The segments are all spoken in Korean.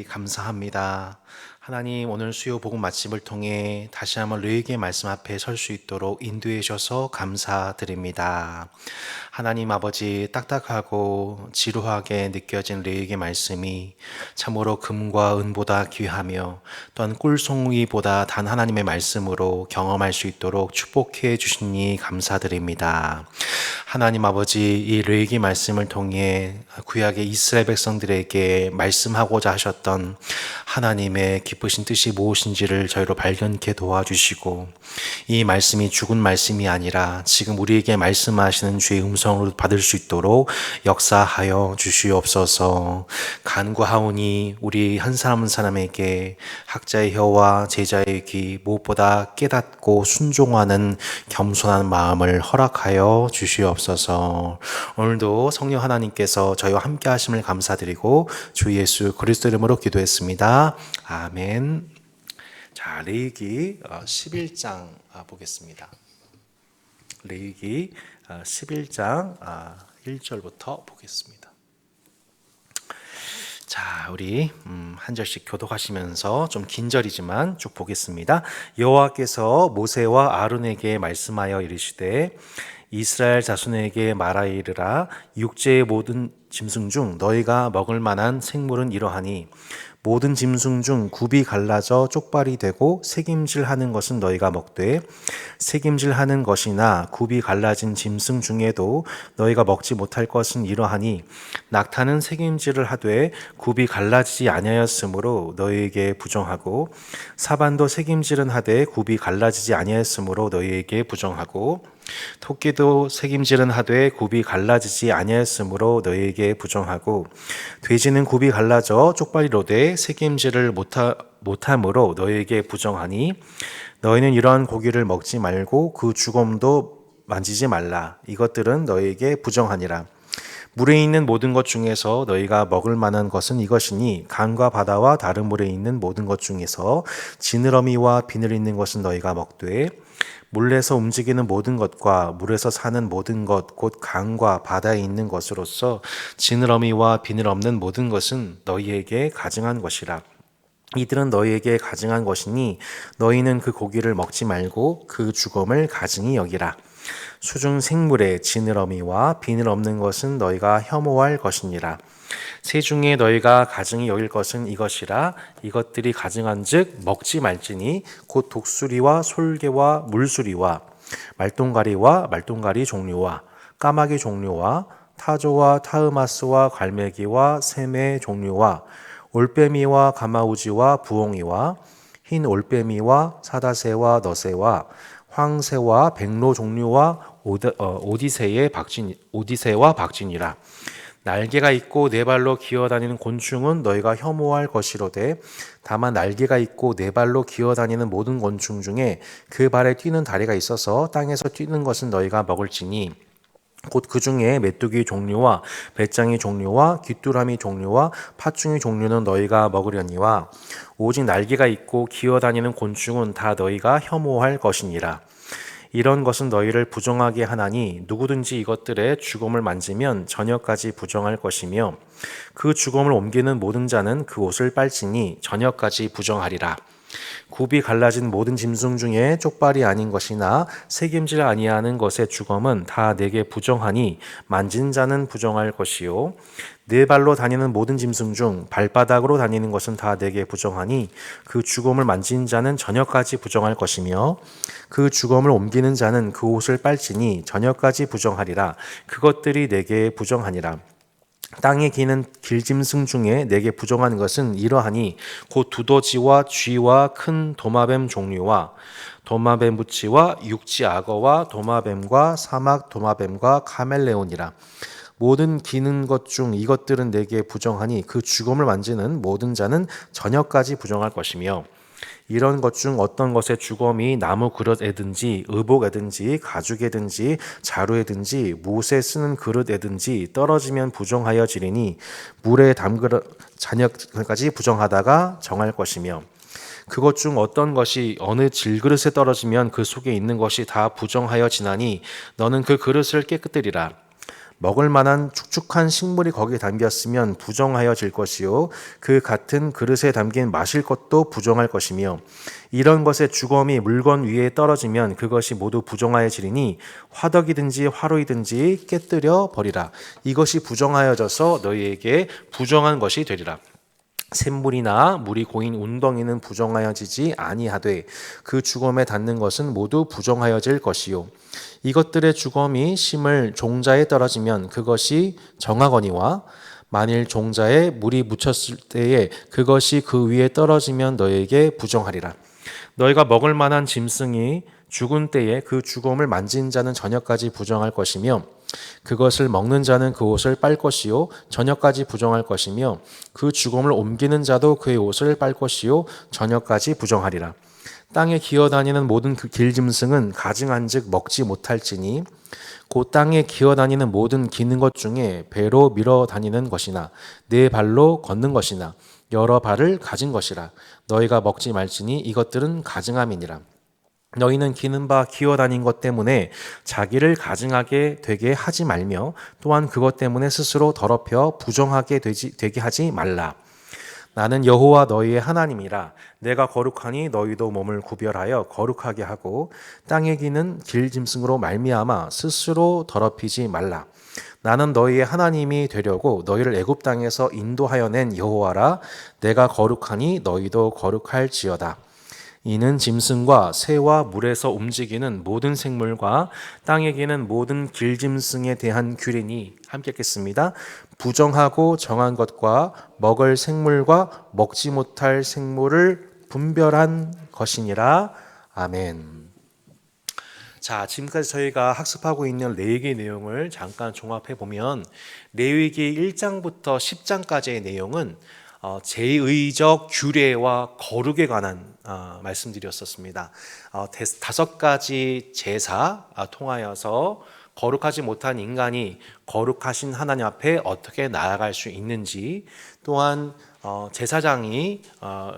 아버지 감사합니다. 하나님 오늘 수요 복음 마침을 통해 다시 한번 너희에게 말씀 앞에 설 수 있도록 인도해 주셔서 감사드립니다. 하나님 아버지 딱딱하고 지루하게 느껴진 너희에게 말씀이 참으로 금과 은보다 귀하며 또한 꿀송이보다 단 하나님의 말씀으로 경험할 수 있도록 축복해 주시니 감사드립니다. 하나님 아버지 이 너희에게 말씀을 통해 구약의 이스라엘 백성들에게 말씀하고자 하셨던 하나님의 기쁘신 뜻이 무엇인지를 저희로 발견케 도와주시고 이 말씀이 죽은 말씀이 아니라 지금 우리에게 말씀하시는 주의 음성으로 받을 수 있도록 역사하여 주시옵소서. 간구하오니 우리 한 사람 한 사람에게 학자의 혀와 제자의 귀 무엇보다 깨닫고 순종하는 겸손한 마음을 허락하여 주시옵소서. 오늘도 성령 하나님께서 저희와 함께 하심을 감사드리고 주 예수 그리스도 이름으로 기도했습니다. 아멘. 자, 레위기 11장 보겠습니다. 레위기 11장 1절부터 보겠습니다. 자, 우리 한 절씩 교독하시면서 좀 긴 절이지만 쭉 보겠습니다. 여호와께서 모세와 아론에게 말씀하여 이르시되 이스라엘 자손에게 말하이르라. 육지의 모든 짐승 중 너희가 먹을 만한 생물은 이러하니 모든 짐승 중 굽이 갈라져 쪽발이 되고 새김질하는 것은 너희가 먹되 새김질하는 것이나 굽이 갈라진 짐승 중에도 너희가 먹지 못할 것은 이러하니 낙타는 새김질을 하되 굽이 갈라지지 아니하였으므로 너희에게 부정하고 사반도 새김질은 하되 굽이 갈라지지 아니하였으므로 너희에게 부정하고 토끼도 새김질은 하되 굽이 갈라지지 아니하였으므로 너희에게 부정하고 돼지는 굽이 갈라져 쪽발이로되 새김질을 못함으로 너희에게 부정하니 너희는 이러한 고기를 먹지 말고 그 주검도 만지지 말라. 이것들은 너희에게 부정하니라. 물에 있는 모든 것 중에서 너희가 먹을 만한 것은 이것이니 강과 바다와 다른 물에 있는 모든 것 중에서 지느러미와 비늘 있는 것은 너희가 먹되 물에서 움직이는 모든 것과 물에서 사는 모든 것 곧 강과 바다에 있는 것으로서 지느러미와 비늘 없는 모든 것은 너희에게 가증한 것이라. 이들은 너희에게 가증한 것이니 너희는 그 고기를 먹지 말고 그 주검을 가증히 여기라. 수중 생물의 지느러미와 비늘 없는 것은 너희가 혐오할 것이니라. 새 중에 너희가 가증히 여길 것은 이것이라. 이것들이 가증한즉 먹지 말지니 곧 독수리와 솔개와 물수리와 말똥가리와 말똥가리 종류와 까마귀 종류와 타조와 타흐마스와 갈매기와 샘의 종류와 올빼미와 가마우지와 부엉이와 흰 올빼미와 사다새와 너새와 황새와 백로 종류와 오디새와 박진이라. 날개가 있고 네 발로 기어다니는 곤충은 너희가 혐오할 것이로되 다만 날개가 있고 네 발로 기어다니는 모든 곤충 중에 그 발에 뛰는 다리가 있어서 땅에서 뛰는 것은 너희가 먹을지니 곧 그 중에 메뚜기 종류와 배짱이 종류와 귀뚜라미 종류와 팥중이 종류는 너희가 먹으려니와 오직 날개가 있고 기어다니는 곤충은 다 너희가 혐오할 것이니라. 이런 것은 너희를 부정하게 하나니 누구든지 이것들의 주검을 만지면 저녁까지 부정할 것이며 그 주검을 옮기는 모든 자는 그 옷을 빨지니 저녁까지 부정하리라. 굽이 갈라진 모든 짐승 중에 쪽발이 아닌 것이나 새김질 아니하는 것의 주검은 다 내게 부정하니 만진 자는 부정할 것이요 네 발로 다니는 모든 짐승 중 발바닥으로 다니는 것은 다 내게 부정하니 그 주검을 만진 자는 저녁까지 부정할 것이며 그 주검을 옮기는 자는 그 옷을 빨지니 저녁까지 부정하리라. 그것들이 내게 부정하니라. 땅에 기는 길짐승 중에 내게 부정한 것은 이러하니 곧 두더지와 쥐와 큰 도마뱀 종류와 도마뱀 무치와 육지 악어와 도마뱀과 사막 도마뱀과 카멜레온이라. 모든 기는 것 중 이것들은 내게 부정하니 그 주검을 만지는 모든 자는 저녁까지 부정할 것이며 이런 것 중 어떤 것의 주검이 나무 그릇에든지 의복에든지 가죽에든지 자루에든지 못에 쓰는 그릇에든지 떨어지면 부정하여지리니 물에 담그러 저녁까지 부정하다가 정할 것이며 그것 중 어떤 것이 어느 질그릇에 떨어지면 그 속에 있는 것이 다 부정하여 지나니 너는 그 그릇을 깨끗들이라. 먹을 만한 축축한 식물이 거기에 담겼으면 부정하여질 것이요 그 같은 그릇에 담긴 마실 것도 부정할 것이며 이런 것의 주검이 물건 위에 떨어지면 그것이 모두 부정하여지리니 화덕이든지 화로이든지 깨뜨려 버리라. 이것이 부정하여져서 너희에게 부정한 것이 되리라. 샘물이나 물이 고인 운덩이는 부정하여지지 아니하되 그 주검에 닿는 것은 모두 부정하여질 것이요 이것들의 주검이 심을 종자에 떨어지면 그것이 정하거니와 만일 종자에 물이 묻혔을 때에 그것이 그 위에 떨어지면 너에게 부정하리라. 너희가 먹을 만한 짐승이 죽은 때에 그 주검을 만진 자는 저녁까지 부정할 것이며 그것을 먹는 자는 그 옷을 빨 것이요 저녁까지 부정할 것이며 그 주검을 옮기는 자도 그의 옷을 빨 것이요 저녁까지 부정하리라. 땅에 기어다니는 모든 그 길짐승은 가증한즉 먹지 못할지니 곧 땅에 기어다니는 모든 기는 것 중에 배로 밀어 다니는 것이나 네 발로 걷는 것이나 여러 발을 가진 것이라. 너희가 먹지 말지니 이것들은 가증함이니라. 너희는 기는 바 기어다닌 것 때문에 자기를 가증하게 되게 하지 말며 또한 그것 때문에 스스로 더럽혀 부정하게 되게 하지 말라. 나는 여호와 너희의 하나님이라. 내가 거룩하니 너희도 몸을 구별하여 거룩하게 하고 땅에 기는 길짐승으로 말미암아 스스로 더럽히지 말라. 나는 너희의 하나님이 되려고 너희를 애굽 땅에서 인도하여 낸 여호와라. 내가 거룩하니 너희도 거룩할지어다. 이는 짐승과 새와 물에서 움직이는 모든 생물과 땅에 기는 모든 길짐승에 대한 규례니 함께 읽겠습니다. 부정하고 정한 것과 먹을 생물과 먹지 못할 생물을 분별한 것이니라. 아멘. 자, 지금까지 저희가 학습하고 있는 레위기 내용을 잠깐 종합해 보면 레위기 1장부터 10장까지의 내용은 제의적 규례와 거룩에 관한 말씀드렸었습니다. 5가지 제사 통하여서 거룩하지 못한 인간이 거룩하신 하나님 앞에 어떻게 나아갈 수 있는지, 또한 제사장이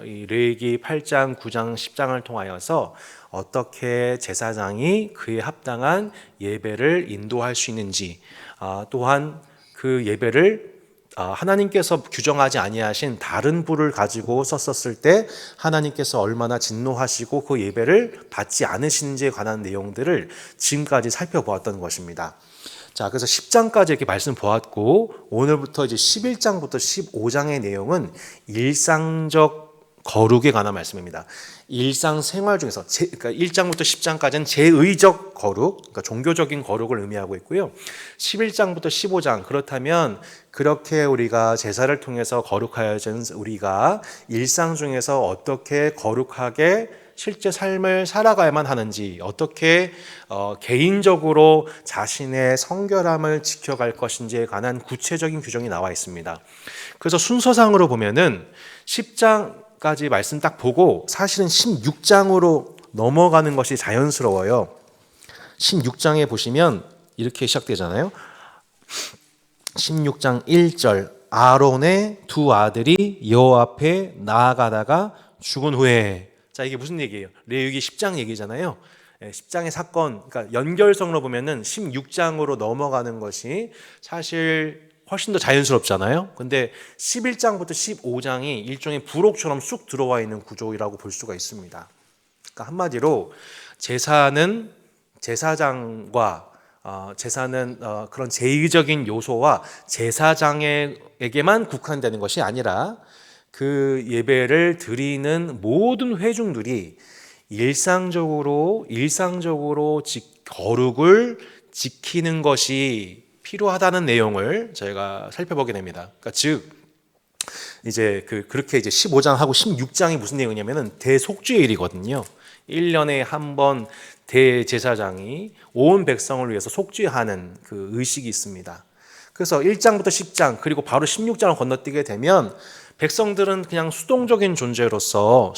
이 레위기 8장, 9장, 10장을 통하여서 어떻게 제사장이 그에 합당한 예배를 인도할 수 있는지, 또한 그 예배를 하나님께서 규정하지 아니하신 다른 불을 가지고 썼었을 때 하나님께서 얼마나 진노하시고 그 예배를 받지 않으시는지에 관한 내용들을 지금까지 살펴보았던 것입니다. 자, 그래서 10장까지 이렇게 말씀 보았고 오늘부터 이제 11장부터 15장의 내용은 일상적 거룩에 관한 말씀입니다. 일상생활 중에서 그러니까 1장부터 10장까지는 제의적 거룩, 그러니까 종교적인 거룩을 의미하고 있고요. 11장부터 15장 그렇다면 그렇게 우리가 제사를 통해서 거룩하여진 우리가 일상 중에서 어떻게 거룩하게 실제 삶을 살아가야만 하는지, 어떻게 개인적으로 자신의 성결함을 지켜갈 것인지에 관한 구체적인 규정이 나와 있습니다. 그래서 순서상으로 보면은 10장까지 말씀 딱 보고 사실은 16장으로 넘어가는 것이 자연스러워요. 16장에 보시면 이렇게 시작되잖아요. 16장 1절 아론의 두 아들이 여호와 앞에 나아가다가 죽은 후에, 자, 이게 무슨 얘기예요? 레위기 10장 얘기잖아요. 10장의 사건, 그러니까 연결성으로 보면은 16장으로 넘어가는 것이 사실 훨씬 더 자연스럽잖아요. 근데 11장부터 15장이 일종의 부록처럼 쑥 들어와 있는 구조라고 볼 수가 있습니다. 그러니까 한마디로 제사는 제사장과 제사는 그런 제의적인 요소와 제사장에게만 국한되는 것이 아니라 그 예배를 드리는 모든 회중들이 일상적으로 거룩을 지키는 것이 필요하다는 내용을 저희가 살펴보게 됩니다. 그러니까 즉 이제 그렇게 이제 15장하고 16장이 무슨 내용이냐면은 대속죄일이거든요. 1년에 한 번 대제사장이 온 백성을 위해서 속죄하는 그 의식이 있습니다. 그래서 1장부터 10장 그리고 바로 16장을 건너뛰게 되면 백성들은 그냥 수동적인 존재로서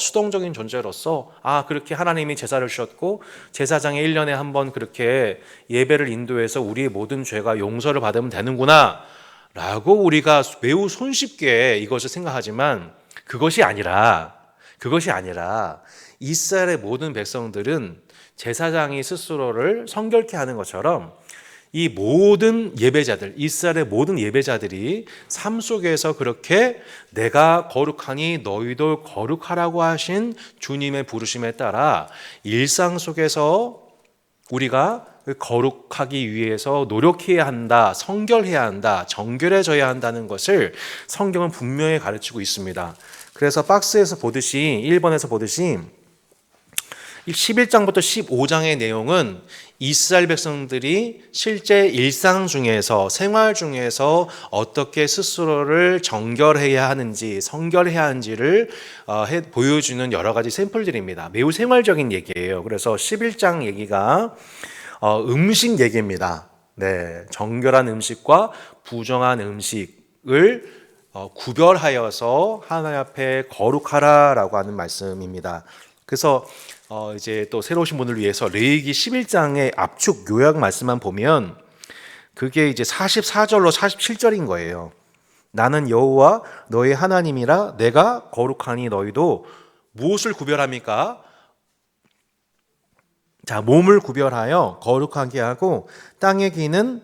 그렇게 하나님이 제사를 주셨고 제사장이 1년에 한 번 그렇게 예배를 인도해서 우리의 모든 죄가 용서를 받으면 되는구나 라고 우리가 매우 손쉽게 이것을 생각하지만 그것이 아니라 이스라엘의 모든 백성들은 제사장이 스스로를 성결케 하는 것처럼 이 모든 예배자들, 이스라엘의 모든 예배자들이 삶 속에서 그렇게 내가 거룩하니 너희도 거룩하라고 하신 주님의 부르심에 따라 일상 속에서 우리가 거룩하기 위해서 노력해야 한다, 성결해야 한다, 정결해져야 한다는 것을 성경은 분명히 가르치고 있습니다. 그래서 박스에서 보듯이 1번에서 보듯이 11장부터 15장의 내용은 이스라엘 백성들이 실제 일상 중에서 생활 중에서 어떻게 스스로를 정결해야 하는지 성결해야 하는지를 보여주는 여러 가지 샘플들입니다. 매우 생활적인 얘기예요. 그래서 11장 얘기가 음식 얘기입니다. 네, 정결한 음식과 부정한 음식을 구별하여서 하나님 앞에 거룩하라라고 하는 말씀입니다. 그래서 이제 또 새로 오신 분을 위해서 레위기 11장의 압축 요약 말씀만 보면 그게 이제 44절로 47절인 거예요. 나는 여호와 너의 하나님이라 내가 거룩하니 너희도 무엇을 구별합니까? 자, 몸을 구별하여 거룩하게 하고 땅에 기는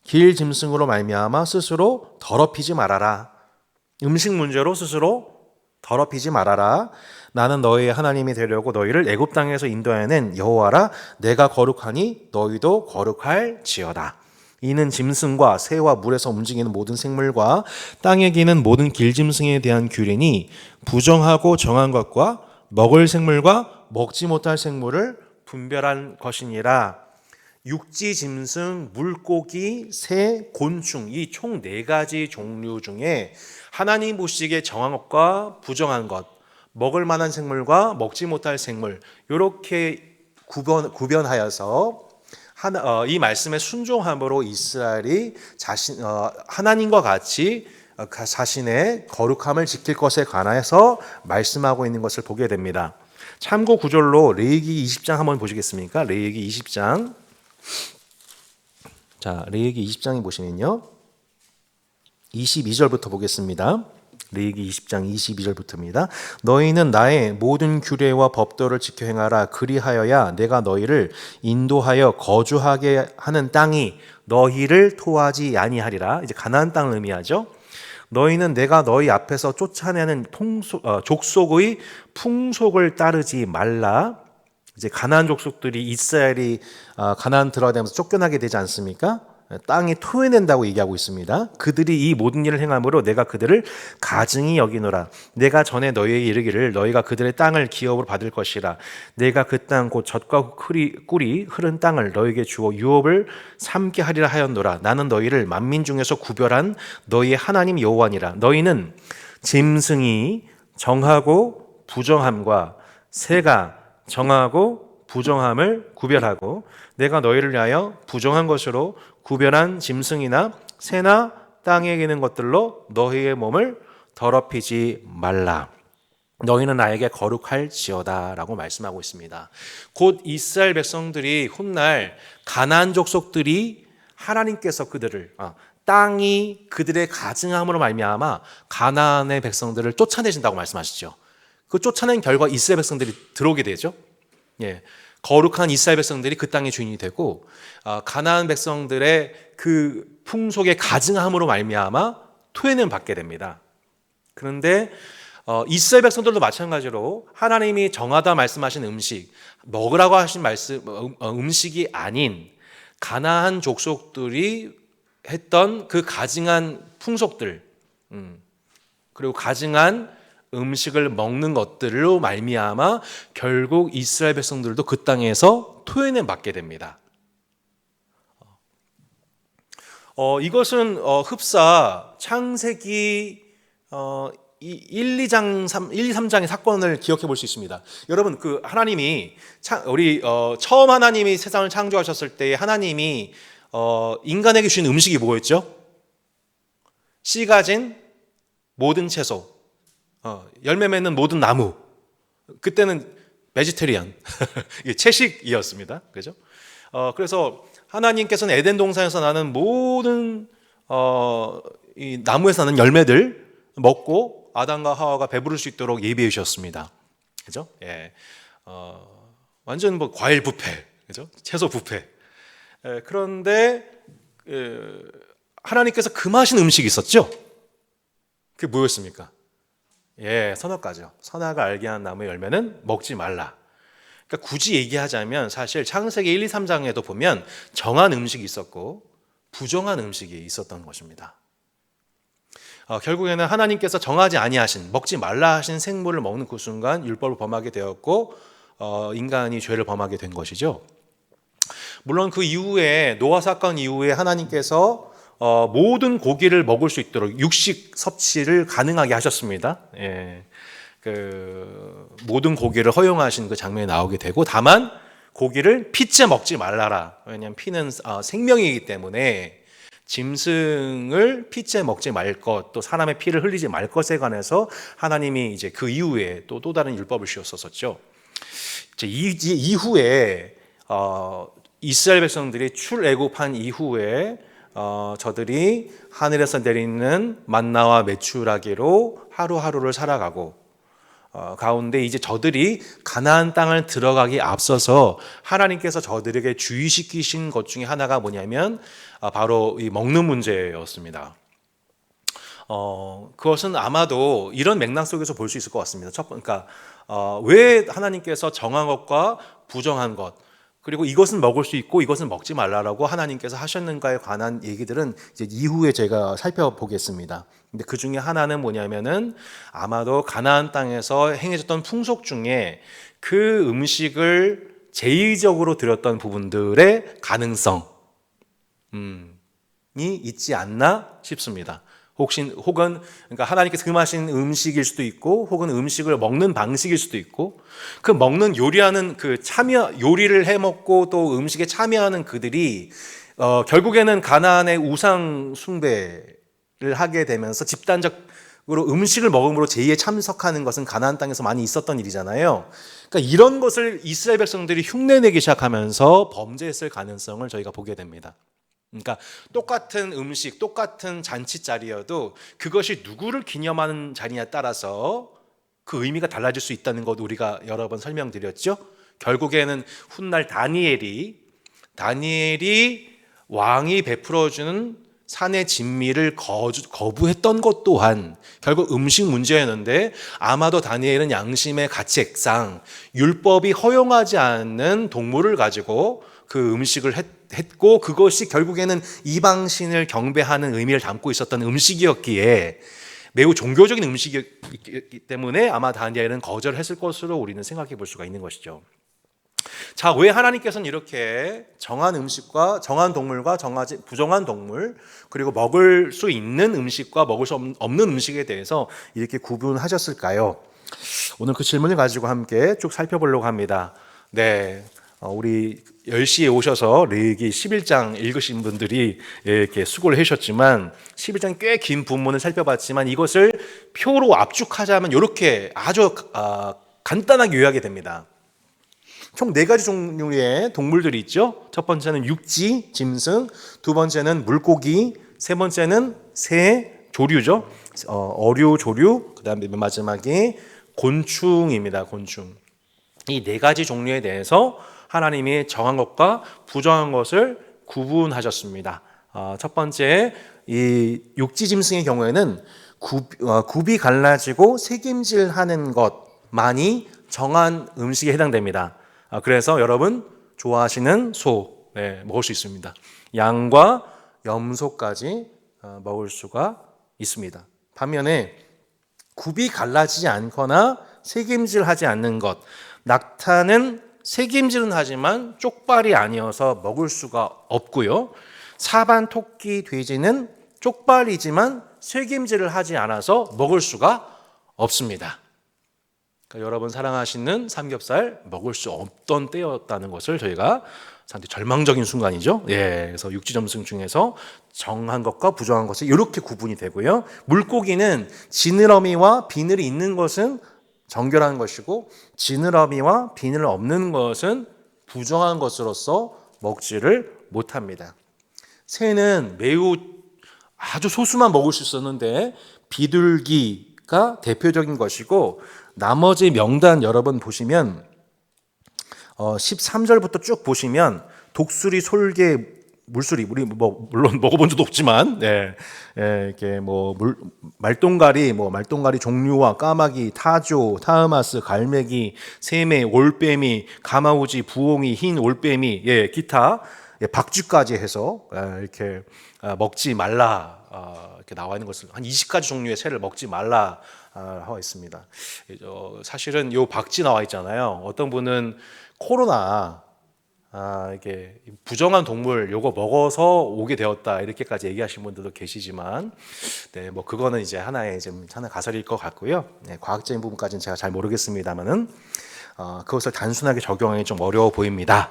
길 짐승으로 말미암아 스스로 더럽히지 말아라. 음식 문제로 스스로 더럽히지 말아라. 나는 너희의 하나님이 되려고 너희를 애굽 땅에서 인도하여낸 여호와라. 내가 거룩하니 너희도 거룩할지어다. 이는 짐승과 새와 물에서 움직이는 모든 생물과 땅에 기는 모든 길짐승에 대한 규례니 부정하고 정한 것과 먹을 생물과 먹지 못할 생물을 분별한 것이니라. 육지 짐승, 물고기, 새, 곤충 이 총 4가지 종류 중에 하나님 보시기에 정한 것과 부정한 것, 먹을 만한 생물과 먹지 못할 생물 이렇게 구변하여서 이 말씀에 순종함으로 이스라엘이 하나님과 같이 자신의 거룩함을 지킬 것에 관해서 말씀하고 있는 것을 보게 됩니다. 참고 구절로 레위기 20장 한번 보시겠습니까? 레위기 20장. 자, 레위기 20장에 보시면요. 22절부터 보겠습니다. 레위기 20장 22절부터입니다. 너희는 나의 모든 규례와 법도를 지켜 행하라. 그리하여야 내가 너희를 인도하여 거주하게 하는 땅이 너희를 토하지 아니하리라. 이제 가나안 땅을 의미하죠. 너희는 내가 너희 앞에서 쫓아내는 족속의 풍속을 따르지 말라. 이제 가나안 족속들이 이스라엘이 가나안 들어가면서 쫓겨나게 되지 않습니까? 땅이 토해낸다고 얘기하고 있습니다. 그들이 이 모든 일을 행함으로 내가 그들을 가증히 여기노라. 내가 전에 너희에게 이르기를 너희가 그들의 땅을 기업으로 받을 것이라. 내가 그 땅 곧 젖과 꿀이 흐른 땅을 너희에게 주어 유업을 삼게 하리라 하였노라. 나는 너희를 만민 중에서 구별한 너희의 하나님 여호와니라. 너희는 짐승이 정하고 부정함과 새가 정하고 부정함을 구별하고 내가 너희를 위하여 부정한 것으로 구별한 짐승이나 새나 땅에 기는 것들로 너희의 몸을 더럽히지 말라. 너희는 나에게 거룩할지어다 라고 말씀하고 있습니다. 곧 이스라엘 백성들이 훗날 가나안 족속들이 하나님께서 그들을 땅이 그들의 가증함으로 말미암아 가나안의 백성들을 쫓아내신다고 말씀하시죠. 그 쫓아낸 결과 이스라엘 백성들이 들어오게 되죠. 예, 거룩한 이스라엘 백성들이 그 땅의 주인이 되고 가나안 백성들의 그 풍속의 가증함으로 말미암아 토해는 받게 됩니다. 그런데 이스라엘 백성들도 마찬가지로 하나님이 정하다 말씀하신 음식, 먹으라고 하신 음식이 아닌 가나안 족속들이 했던 그 가증한 풍속들, 그리고 가증한 음식을 먹는 것들로 말미암아 결국 이스라엘 백성들도 그 땅에서 토해내 받게 됩니다. 이것은 흡사 창세기 1, 2, 3장의 사건을 기억해 볼 수 있습니다. 여러분, 그 하나님이 처음 하나님이 세상을 창조하셨을 때 하나님이 인간에게 주신 음식이 뭐였죠? 씨 가진 모든 채소, 열매 맺는 모든 나무. 그때는 베지테리안, 채식이었습니다. 그죠? 그래서 하나님께서는 에덴 동산에서 나는 모든 이 나무에서 나는 열매들 먹고 아담과 하와가 배부를 수 있도록 예비해 주셨습니다. 그죠? 예. 완전 뭐 과일 뷔페, 그죠? 채소 뷔페. 그런데 하나님께서 금하신 음식이 있었죠. 그게 뭐였습니까? 선악과죠. 선악을 알게 한 나무의 열매는 먹지 말라. 그러니까 굳이 얘기하자면 사실 창세기 1, 2, 3장에도 보면 정한 음식이 있었고 부정한 음식이 있었던 것입니다. 결국에는 하나님께서 정하지 아니하신, 먹지 말라 하신 생물을 먹는 그 순간 율법을 범하게 되었고 인간이 죄를 범하게 된 것이죠. 물론 그 이후에 노아 사건 이후에 하나님께서 모든 고기를 먹을 수 있도록 육식 섭취를 가능하게 하셨습니다. 모든 고기를 허용하신 그 장면이 나오게 되고, 다만 고기를 피째 먹지 말라라. 왜냐하면 피는 생명이기 때문에 짐승을 피째 먹지 말 것, 또 사람의 피를 흘리지 말 것에 관해서 하나님이 이제 그 이후에 또 다른 율법을 씌웠었죠. 이후에 이스라엘 백성들이 출애굽한 이후에 저들이 하늘에서 내리는 만나와 메추라기로 하루하루를 살아가고 가운데 이제 저들이 가나안 땅을 들어가기 앞서서 하나님께서 저들에게 주의시키신 것 중에 하나가 뭐냐면 바로 이 먹는 문제였습니다. 그것은 아마도 이런 맥락 속에서 볼 수 있을 것 같습니다. 그러니까 왜 하나님께서 정한 것과 부정한 것, 그리고 이것은 먹을 수 있고 이것은 먹지 말라라고 하나님께서 하셨는가에 관한 얘기들은 이제 이후에 제가 살펴보겠습니다. 근데 그 중에 하나는 뭐냐면은 아마도 가나안 땅에서 행해졌던 풍속 중에 그 음식을 제의적으로 드렸던 부분들의 가능성이 있지 않나 싶습니다. 혹은 그러니까 하나님께서 금하신 음식일 수도 있고, 혹은 음식을 먹는 방식일 수도 있고, 그 먹는 요리하는 그 요리를 해 먹고 또 음식에 참여하는 그들이 결국에는 가나안의 우상 숭배를 하게 되면서 집단적으로 음식을 먹음으로 제의에 참석하는 것은 가나안 땅에서 많이 있었던 일이잖아요. 그러니까 이런 것을 이스라엘 백성들이 흉내내기 시작하면서 범죄했을 가능성을 저희가 보게 됩니다. 그러니까 똑같은 음식, 똑같은 잔치 자리여도 그것이 누구를 기념하는 자리냐에 따라서 그 의미가 달라질 수 있다는 것 우리가 여러 번 설명드렸죠. 결국에는 훗날 다니엘이 왕이 베풀어주는 산의 진미를 거부했던 것 또한 결국 음식 문제였는데, 아마도 다니엘은 양심의 가책상 율법이 허용하지 않는 동물을 가지고 그 음식을 했고, 그것이 결국에는 이방신을 경배하는 의미를 담고 있었던 음식이었기에 매우 종교적인 음식이기 때문에 아마 다니엘은 거절했을 것으로 우리는 생각해 볼 수가 있는 것이죠. 자, 왜 하나님께서는 이렇게 정한 음식과 정한 동물과 부정한 동물, 그리고 먹을 수 있는 음식과 먹을 수 없는 음식에 대해서 이렇게 구분하셨을까요? 오늘 그 질문을 가지고 함께 쭉 살펴보려고 합니다. 우리 10시에 오셔서 레위기 11장 읽으신 분들이 이렇게 수고를 해주셨지만 11장 꽤 긴 본문을 살펴봤지만 이것을 표로 압축하자면 이렇게 아주 간단하게 요약이 됩니다. 총 4가지 종류의 동물들이 있죠. 첫 번째는 육지, 짐승, 두 번째는 물고기, 세 번째는 새, 조류죠. 어류, 조류, 그 다음에 맨 마지막에 곤충입니다. 곤충. 이 4가지 종류에 대해서 하나님이 정한 것과 부정한 것을 구분하셨습니다. 첫 번째, 이 육지 짐승의 경우에는 굽이 갈라지고 새김질하는 것만이 정한 음식에 해당됩니다. 그래서 여러분 좋아하시는 소 먹을 수 있습니다. 양과 염소까지 먹을 수가 있습니다. 반면에 굽이 갈라지지 않거나 새김질하지 않는 것, 낙타는 새김질은 하지만 쪽발이 아니어서 먹을 수가 없고요. 사반, 토끼, 돼지는 쪽발이지만 새김질을 하지 않아서 먹을 수가 없습니다. 그러니까 여러분 사랑하시는 삼겹살 먹을 수 없던 때였다는 것을 저희가 상당히 절망적인 순간이죠. 그래서 육지점승 중에서 정한 것과 부정한 것이 이렇게 구분이 되고요. 물고기는 지느러미와 비늘이 있는 것은 정결한 것이고, 지느러미와 비늘 없는 것은 부정한 것으로서 먹지를 못합니다. 새는 매우 아주 소수만 먹을 수 있었는데 비둘기가 대표적인 것이고, 나머지 명단 여러분 보시면 13절부터 쭉 보시면 독수리, 솔개, 물수리 우리 뭐 물론 먹어본 적도 없지만 이렇게 말똥가리 종류와 까마귀, 타조, 타흐마스, 갈매기, 새매, 올빼미, 가마우지, 부엉이, 흰 올빼미, 기타 박쥐까지 해서 이렇게 먹지 말라 이렇게 나와 있는 것을 한 20가지 종류의 새를 먹지 말라 하고 있습니다. 사실은 요 박쥐 나와 있잖아요. 어떤 분은 코로나 이게 부정한 동물 요거 먹어서 오게 되었다 이렇게까지 얘기하신 분들도 계시지만 뭐 그거는 이제 하나의 가설일 것 같고요. 과학적인 부분까지는 제가 잘 모르겠습니다만은 그것을 단순하게 적용하기 좀 어려워 보입니다.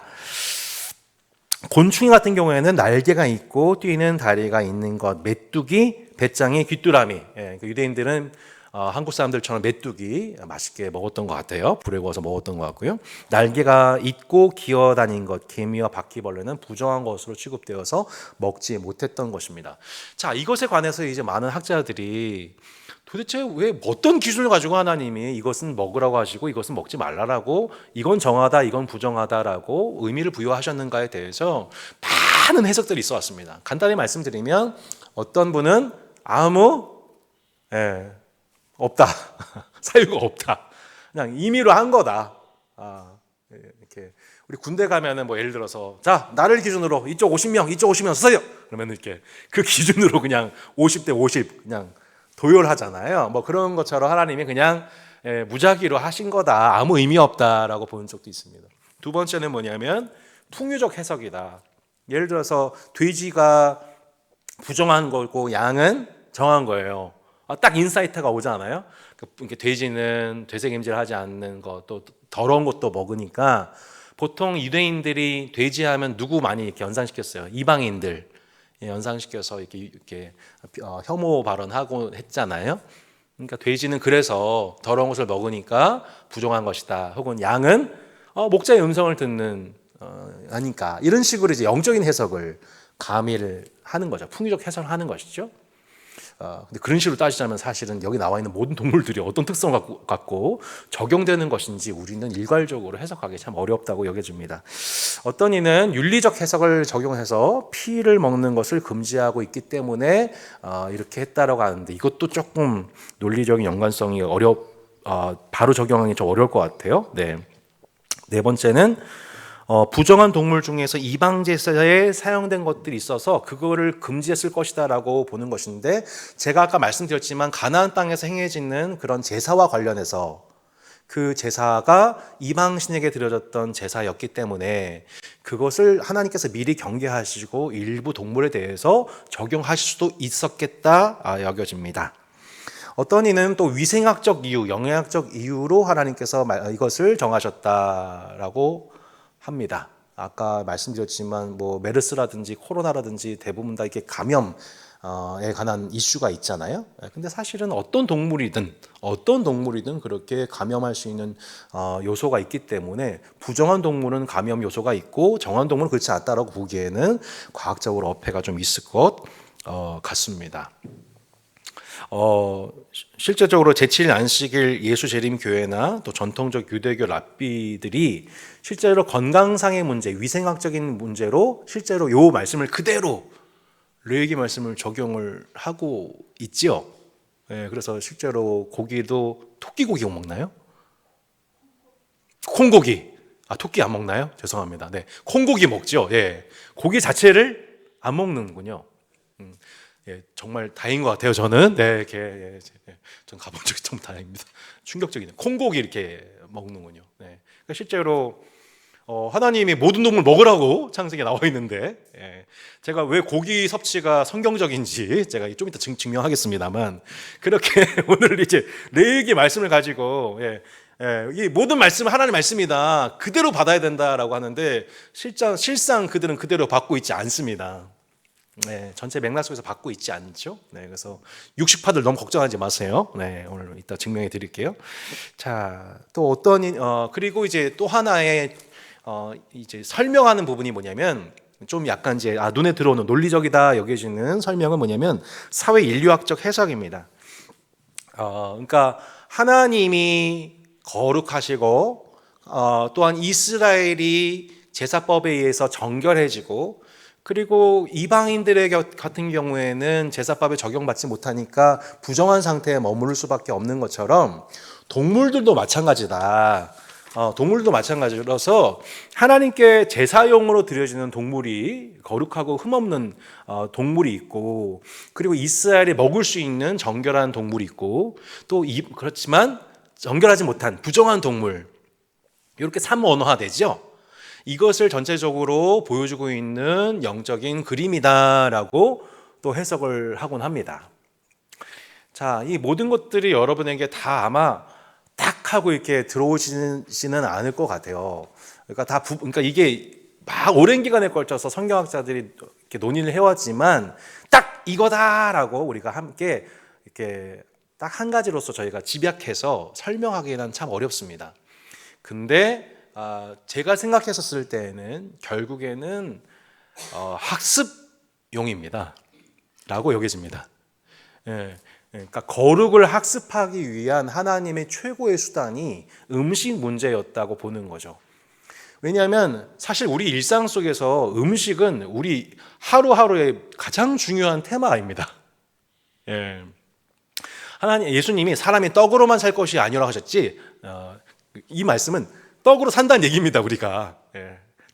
곤충이 같은 경우에는 날개가 있고 뛰는 다리가 있는 것, 메뚜기, 배짱이, 귀뚜라미. 유대인들은 한국 사람들처럼 메뚜기 맛있게 먹었던 것 같아요. 불에 구워서 먹었던 것 같고요. 날개가 있고 기어다닌 것, 개미와 바퀴벌레는 부정한 것으로 취급되어서 먹지 못했던 것입니다. 자, 이것에 관해서 이제 많은 학자들이 도대체 왜 어떤 기준을 가지고 하나님이 이것은 먹으라고 하시고 이것은 먹지 말라라고, 이건 정하다 이건 부정하다라고 의미를 부여하셨는가에 대해서 많은 해석들이 있어 왔습니다. 간단히 말씀드리면 어떤 분은 아무 없다 사유가 없다, 그냥 임의로 한 거다. 이렇게 우리 군대 가면은 뭐 예를 들어서 자 나를 기준으로 이쪽 50명 이쪽 50명 서세요 그러면 이렇게 그 기준으로 그냥 50대 50 그냥 도열하잖아요. 뭐 그런 것처럼 하나님이 그냥 무작위로 하신 거다, 아무 의미 없다라고 보는 적도 있습니다. 두 번째는 뭐냐면 풍유적 해석이다. 예를 들어서 돼지가 부정한 거고 양은 정한 거예요. 딱 인사이트가 오잖아요. 돼지는 되새김질하지 않는 것, 또 더러운 것도 먹으니까 보통 유대인들이 돼지하면 누구 많이 이렇게 연상시켰어요? 이방인들 연상시켜서 이렇게 혐오 발언하고 했잖아요. 그러니까 돼지는 그래서 더러운 것을 먹으니까 부정한 것이다. 혹은 양은 목자의 음성을 듣는 하니까, 이런 식으로 이제 영적인 해석을 가미를 하는 거죠. 풍유적 해석을 하는 것이죠. 근데 그런 식으로 따지자면 사실은 여기 나와 있는 모든 동물들이 어떤 특성을 갖고 적용되는 것인지 우리는 일괄적으로 해석하기 참 어렵다고 여겨집니다. 어떤 이는 윤리적 해석을 적용해서 피를 먹는 것을 금지하고 있기 때문에 이렇게 했다라고 하는데, 이것도 조금 논리적인 연관성이 바로 적용하기 좀 어려울 것 같아요. 네 번째는 부정한 동물 중에서 이방 제사에 사용된 것들이 있어서 그거를 금지했을 것이다라고 보는 것인데, 제가 아까 말씀드렸지만 가나안 땅에서 행해지는 그런 제사와 관련해서 그 제사가 이방 신에게 드려졌던 제사였기 때문에 그것을 하나님께서 미리 경계하시고 일부 동물에 대해서 적용하실 수도 있었겠다 여겨집니다. 어떤 이는 또 위생학적 이유, 영양학적 이유로 하나님께서 이것을 정하셨다라고 합니다. 아까 말씀드렸지만 뭐 메르스라든지 코로나라든지 대부분 다 이렇게 감염에 관한 이슈가 있잖아요. 근데 사실은 어떤 동물이든 그렇게 감염할 수 있는 요소가 있기 때문에 부정한 동물은 감염 요소가 있고 정한 동물은 그렇지 않다라고 보기에는 과학적으로 어폐가 좀 있을 것 같습니다. 실제적으로 제7일 안식일 예수 재림 교회나 또 전통적 유대교 랍비들이 실제로 건강상의 문제, 위생학적인 문제로 실제로 요 말씀을 그대로 레위기 말씀을 적용을 하고 있지요. 그래서 실제로 고기도 토끼 고기 먹나요? 콩고기. 토끼 안 먹나요? 죄송합니다. 콩고기 먹죠. 고기 자체를 안 먹는군요. 정말 다행인 것 같아요. 저는 전 가본 적이 좀 다행입니다. 충격적이네요. 콩고기 이렇게 먹는군요. 그러니까 실제로 하나님이 모든 동물 먹으라고 창세기에 나와 있는데, 제가 왜 고기 섭취가 성경적인지 제가 좀 이따 증명하겠습니다만, 그렇게 오늘 이제 레위기 말씀을 가지고 이 모든 말씀은 하나님의 말씀이다, 그대로 받아야 된다라고 하는데 실상 그들은 그대로 받고 있지 않습니다. 전체 맥락 속에서 받고 있지 않죠. 그래서 육식파들 너무 걱정하지 마세요. 오늘 이따 증명해 드릴게요. 자, 또 그리고 이제 또 하나의 이제 설명하는 부분이 뭐냐면, 좀 약간 이제 눈에 들어오는 논리적이다 여겨지는 설명은 뭐냐면 사회 인류학적 해석입니다. 그러니까 하나님이 거룩하시고 또한 이스라엘이 제사법에 의해서 정결해지고 그리고 이방인들의 같은 경우에는 제사법에 적용받지 못하니까 부정한 상태에 머무를 수밖에 없는 것처럼 동물들도 마찬가지다. 동물도 마찬가지라서 하나님께 제사용으로 드려지는 동물이 거룩하고 흠없는 동물이 있고, 그리고 이스라엘이 먹을 수 있는 정결한 동물이 있고, 또 그렇지만 정결하지 못한 부정한 동물, 이렇게 삼원화되죠. 이것을 전체적으로 보여주고 있는 영적인 그림이다라고 또 해석을 하곤 합니다. 자, 이 모든 것들이 여러분에게 다 아마 딱 하고 이렇게 들어오시지는 않을 것 같아요. 그러니까 이게 막 오랜 기간에 걸쳐서 성경학자들이 이렇게 논의를 해왔지만 딱 이거다라고 우리가 함께 이렇게 딱 한 가지로서 저희가 집약해서 설명하기는 참 어렵습니다. 근데 제가 생각했었을 때에는 결국에는 학습용입니다 라고 여겨집니다. 예, 그러니까 거룩을 학습하기 위한 하나님의 최고의 수단이 음식 문제였다고 보는 거죠. 왜냐하면 사실 우리 일상 속에서 음식은 우리 하루하루의 가장 중요한 테마입니다. 예. 예수님이 사람이 떡으로만 살 것이 아니라 하셨지, 이 말씀은 떡으로 산다는 얘기입니다. 우리가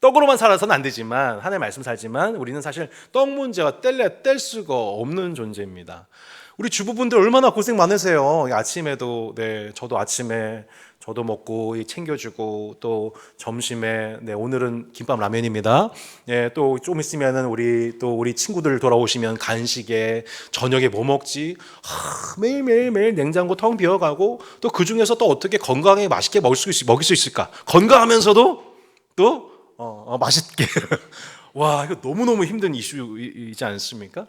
떡으로만 살아서는 안 되지만, 하나님의 말씀 살지만 우리는 사실 떡 문제와 뗄 수가 없는 존재입니다. 우리 주부분들 얼마나 고생 많으세요. 아침에도 저도 아침에 저도 먹고 챙겨주고, 또 점심에 오늘은 김밥 라면입니다. 또 좀 있으면은 우리 친구들 돌아오시면 간식에, 저녁에 뭐 먹지? 매일 냉장고 텅 비어가고, 또 그 중에서 또 어떻게 건강하게 맛있게 먹을 수 있을까? 건강하면서도 또 맛있게. 와, 이거 너무너무 힘든 이슈이지 않습니까?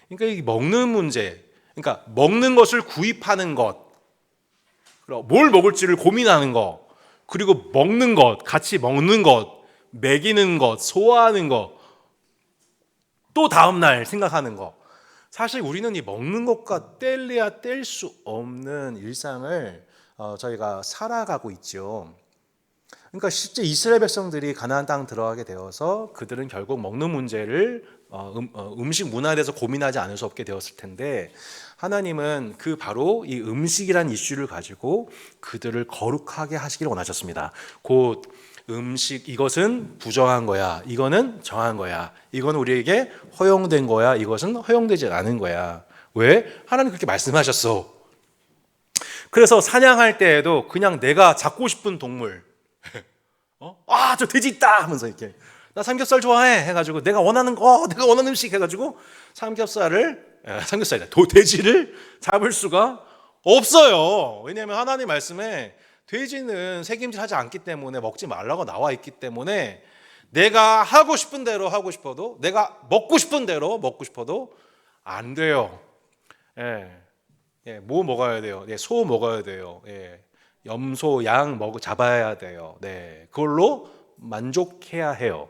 그러니까 이 먹는 문제, 그러니까 먹는 것을 구입하는 것, 뭘 먹을지를 고민하는 것, 그리고 먹는 것, 같이 먹는 것, 먹이는 것, 소화하는 것, 또 다음날 생각하는 것. 사실 우리는 이 먹는 것과 뗄래야 뗄 수 없는 일상을 저희가 살아가고 있죠. 그러니까 실제 이스라엘 백성들이 가나안 땅 들어가게 되어서 그들은 결국 먹는 문제를 음식 문화에 대해서 고민하지 않을 수 없게 되었을 텐데, 하나님은 바로 이 음식이란 이슈를 가지고 그들을 거룩하게 하시기를 원하셨습니다. 곧 음식, 이것은 부정한 거야, 이거는 정한 거야, 이거는 우리에게 허용된 거야, 이것은 허용되지 않은 거야. 왜? 하나님 그렇게 말씀하셨어. 그래서 사냥할 때에도 그냥 내가 잡고 싶은 동물, 저 돼지 있다 하면서 이렇게, 나 삼겹살 좋아해 해가지고 내가 원하는 음식 해가지고 돼지를 잡을 수가 없어요. 왜냐하면 하나님 말씀에 돼지는 새김질하지 않기 때문에 먹지 말라고 나와 있기 때문에, 내가 하고 싶은 대로 하고 싶어도, 내가 먹고 싶은 대로 먹고 싶어도 안 돼요. 뭐 먹어야 돼요? 소 먹어야 돼요. 염소, 양 잡아야 돼요. 그걸로 만족해야 해요.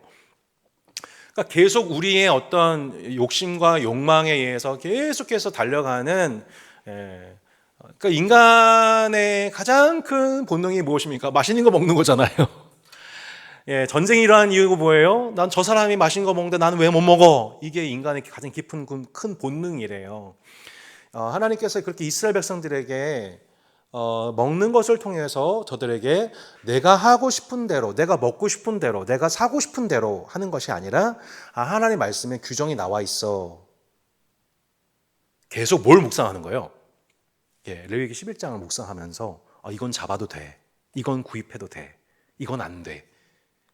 그러니까 계속 우리의 어떤 욕심과 욕망에 의해서 계속해서 달려가는, 그러니까 인간의 가장 큰 본능이 무엇입니까? 맛있는 거 먹는 거잖아요. 전쟁이 일어난 이유가 뭐예요? 난 저 사람이 맛있는 거 먹는데 나는 왜 못 먹어? 이게 인간의 가장 깊은 큰 본능이래요. 하나님께서 그렇게 이스라엘 백성들에게 먹는 것을 통해서 저들에게 내가 하고 싶은 대로, 내가 먹고 싶은 대로, 내가 사고 싶은 대로 하는 것이 아니라, 하나님 말씀에 규정이 나와 있어. 계속 뭘 묵상하는 거예요? 레위기 11장을 묵상하면서 이건 잡아도 돼, 이건 구입해도 돼, 이건 안 돼,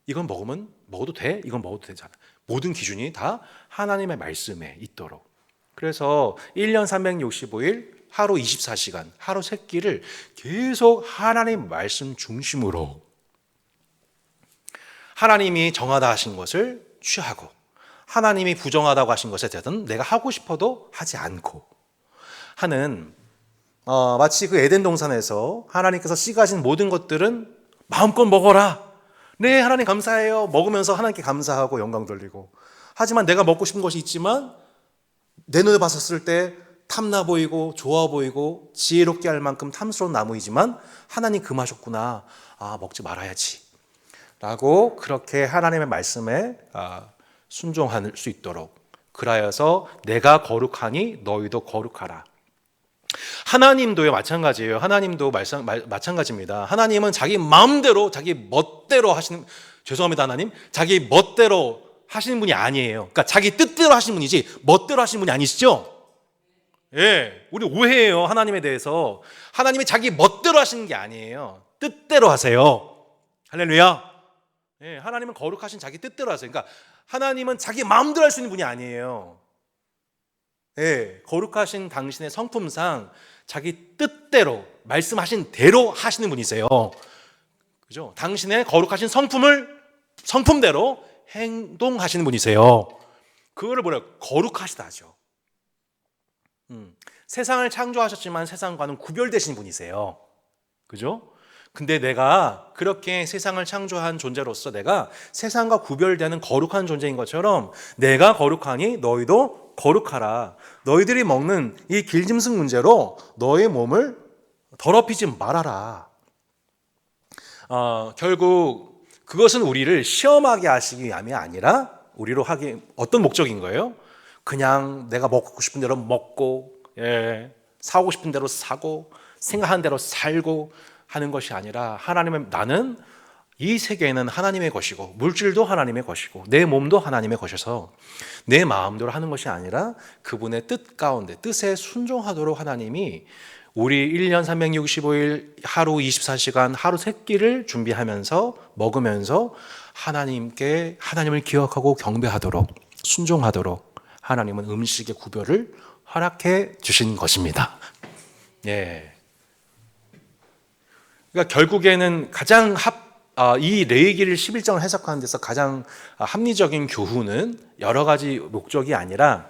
이건 먹어도 돼, 이건 먹어도 되잖아. 모든 기준이 다 하나님의 말씀에 있도록. 그래서 1년 365일 하루 24시간, 하루 3끼를 계속 하나님 말씀 중심으로, 하나님이 정하다 하신 것을 취하고, 하나님이 부정하다고 하신 것에 대해서는 내가 하고 싶어도 하지 않고 하는, 마치 그 에덴 동산에서 하나님께서 씨가진 모든 것들은 마음껏 먹어라, 네 하나님 감사해요, 먹으면서 하나님께 감사하고 영광 돌리고, 하지만 내가 먹고 싶은 것이 있지만 내 눈에 봤었을 때 탐나 보이고 좋아 보이고 지혜롭게 할 만큼 탐스러운 나무이지만 하나님 금하셨구나, 먹지 말아야지 라고, 그렇게 하나님의 말씀에 순종할 수 있도록. 그라여서 내가 거룩하니 너희도 거룩하라. 하나님도요, 마찬가지예요. 하나님도 마찬가지입니다. 하나님은 자기 마음대로, 자기 멋대로 하시는, 죄송합니다, 하나님. 자기 멋대로 하시는 분이 아니에요. 그러니까 자기 뜻대로 하시는 분이지, 멋대로 하시는 분이 아니시죠? 예, 우리 오해해요, 하나님에 대해서. 하나님이 자기 멋대로 하시는 게 아니에요. 뜻대로 하세요. 할렐루야. 예, 하나님은 거룩하신 자기 뜻대로 하세요. 그러니까 하나님은 자기 마음대로 할 수 있는 분이 아니에요. 예, 거룩하신 당신의 성품상 자기 뜻대로 말씀하신 대로 하시는 분이세요. 그죠? 당신의 거룩하신 성품대로 행동하시는 분이세요. 그거를 뭐래요? 거룩하시다 하죠. 세상을 창조하셨지만 세상과는 구별되신 분이세요. 그죠? 근데 내가 그렇게 세상을 창조한 존재로서 내가 세상과 구별되는 거룩한 존재인 것처럼 내가 거룩하니 너희도 거룩하라. 너희들이 먹는 이 길짐승 문제로 너의 몸을 더럽히지 말아라. 결국 그것은 우리를 시험하게 하시기 위함이 아니라 우리로 하기 어떤 목적인 거예요? 그냥 내가 먹고 싶은 대로 먹고, 예, 사고 싶은 대로 사고, 생각하는 대로 살고 하는 것이 아니라 하나님의, 나는 이 세계는 하나님의 것이고 물질도 하나님의 것이고 내 몸도 하나님의 것이어서 내 마음대로 하는 것이 아니라 그분의 뜻 가운데 뜻에 순종하도록 하나님이 우리 1년 365일 하루 24시간 하루 3끼를 준비하면서 먹으면서 하나님을 기억하고 경배하도록 순종하도록 하나님은 음식의 구별을 허락해 주신 것입니다. 예. 그러니까 결국에는 가장 이 레위기를 11장을 해석하는 데서 가장 합리적인 교훈은 여러 가지 목적이 아니라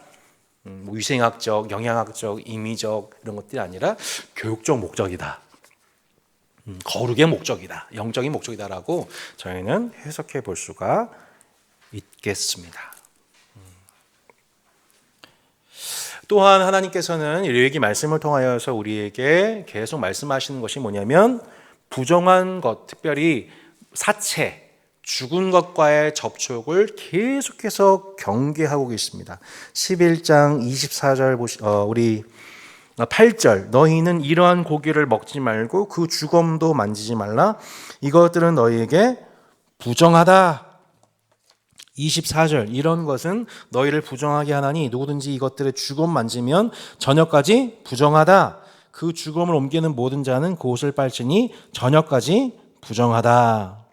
위생학적, 영양학적, 임의적 이런 것들이 아니라 교육적 목적이다. 거룩의 목적이다. 영적인 목적이다라고 저희는 해석해 볼 수가 있겠습니다. 또한 하나님께서는 레위기 말씀을 통하여서 우리에게 계속 말씀하시는 것이 뭐냐면 부정한 것, 특별히 사체, 죽은 것과의 접촉을 계속해서 경계하고 계십니다. 11장 24절 우리 8절 너희는 이러한 고기를 먹지 말고 그 주검도 만지지 말라. 이것들은 너희에게 부정하다. 24절 이런 것은 너희를 부정하게 하나니 누구든지 이것들의 주검 만지면 저녁까지 부정하다. 그 주검을 옮기는 모든 자는 그 옷을 빨지니 저녁까지 부정하다.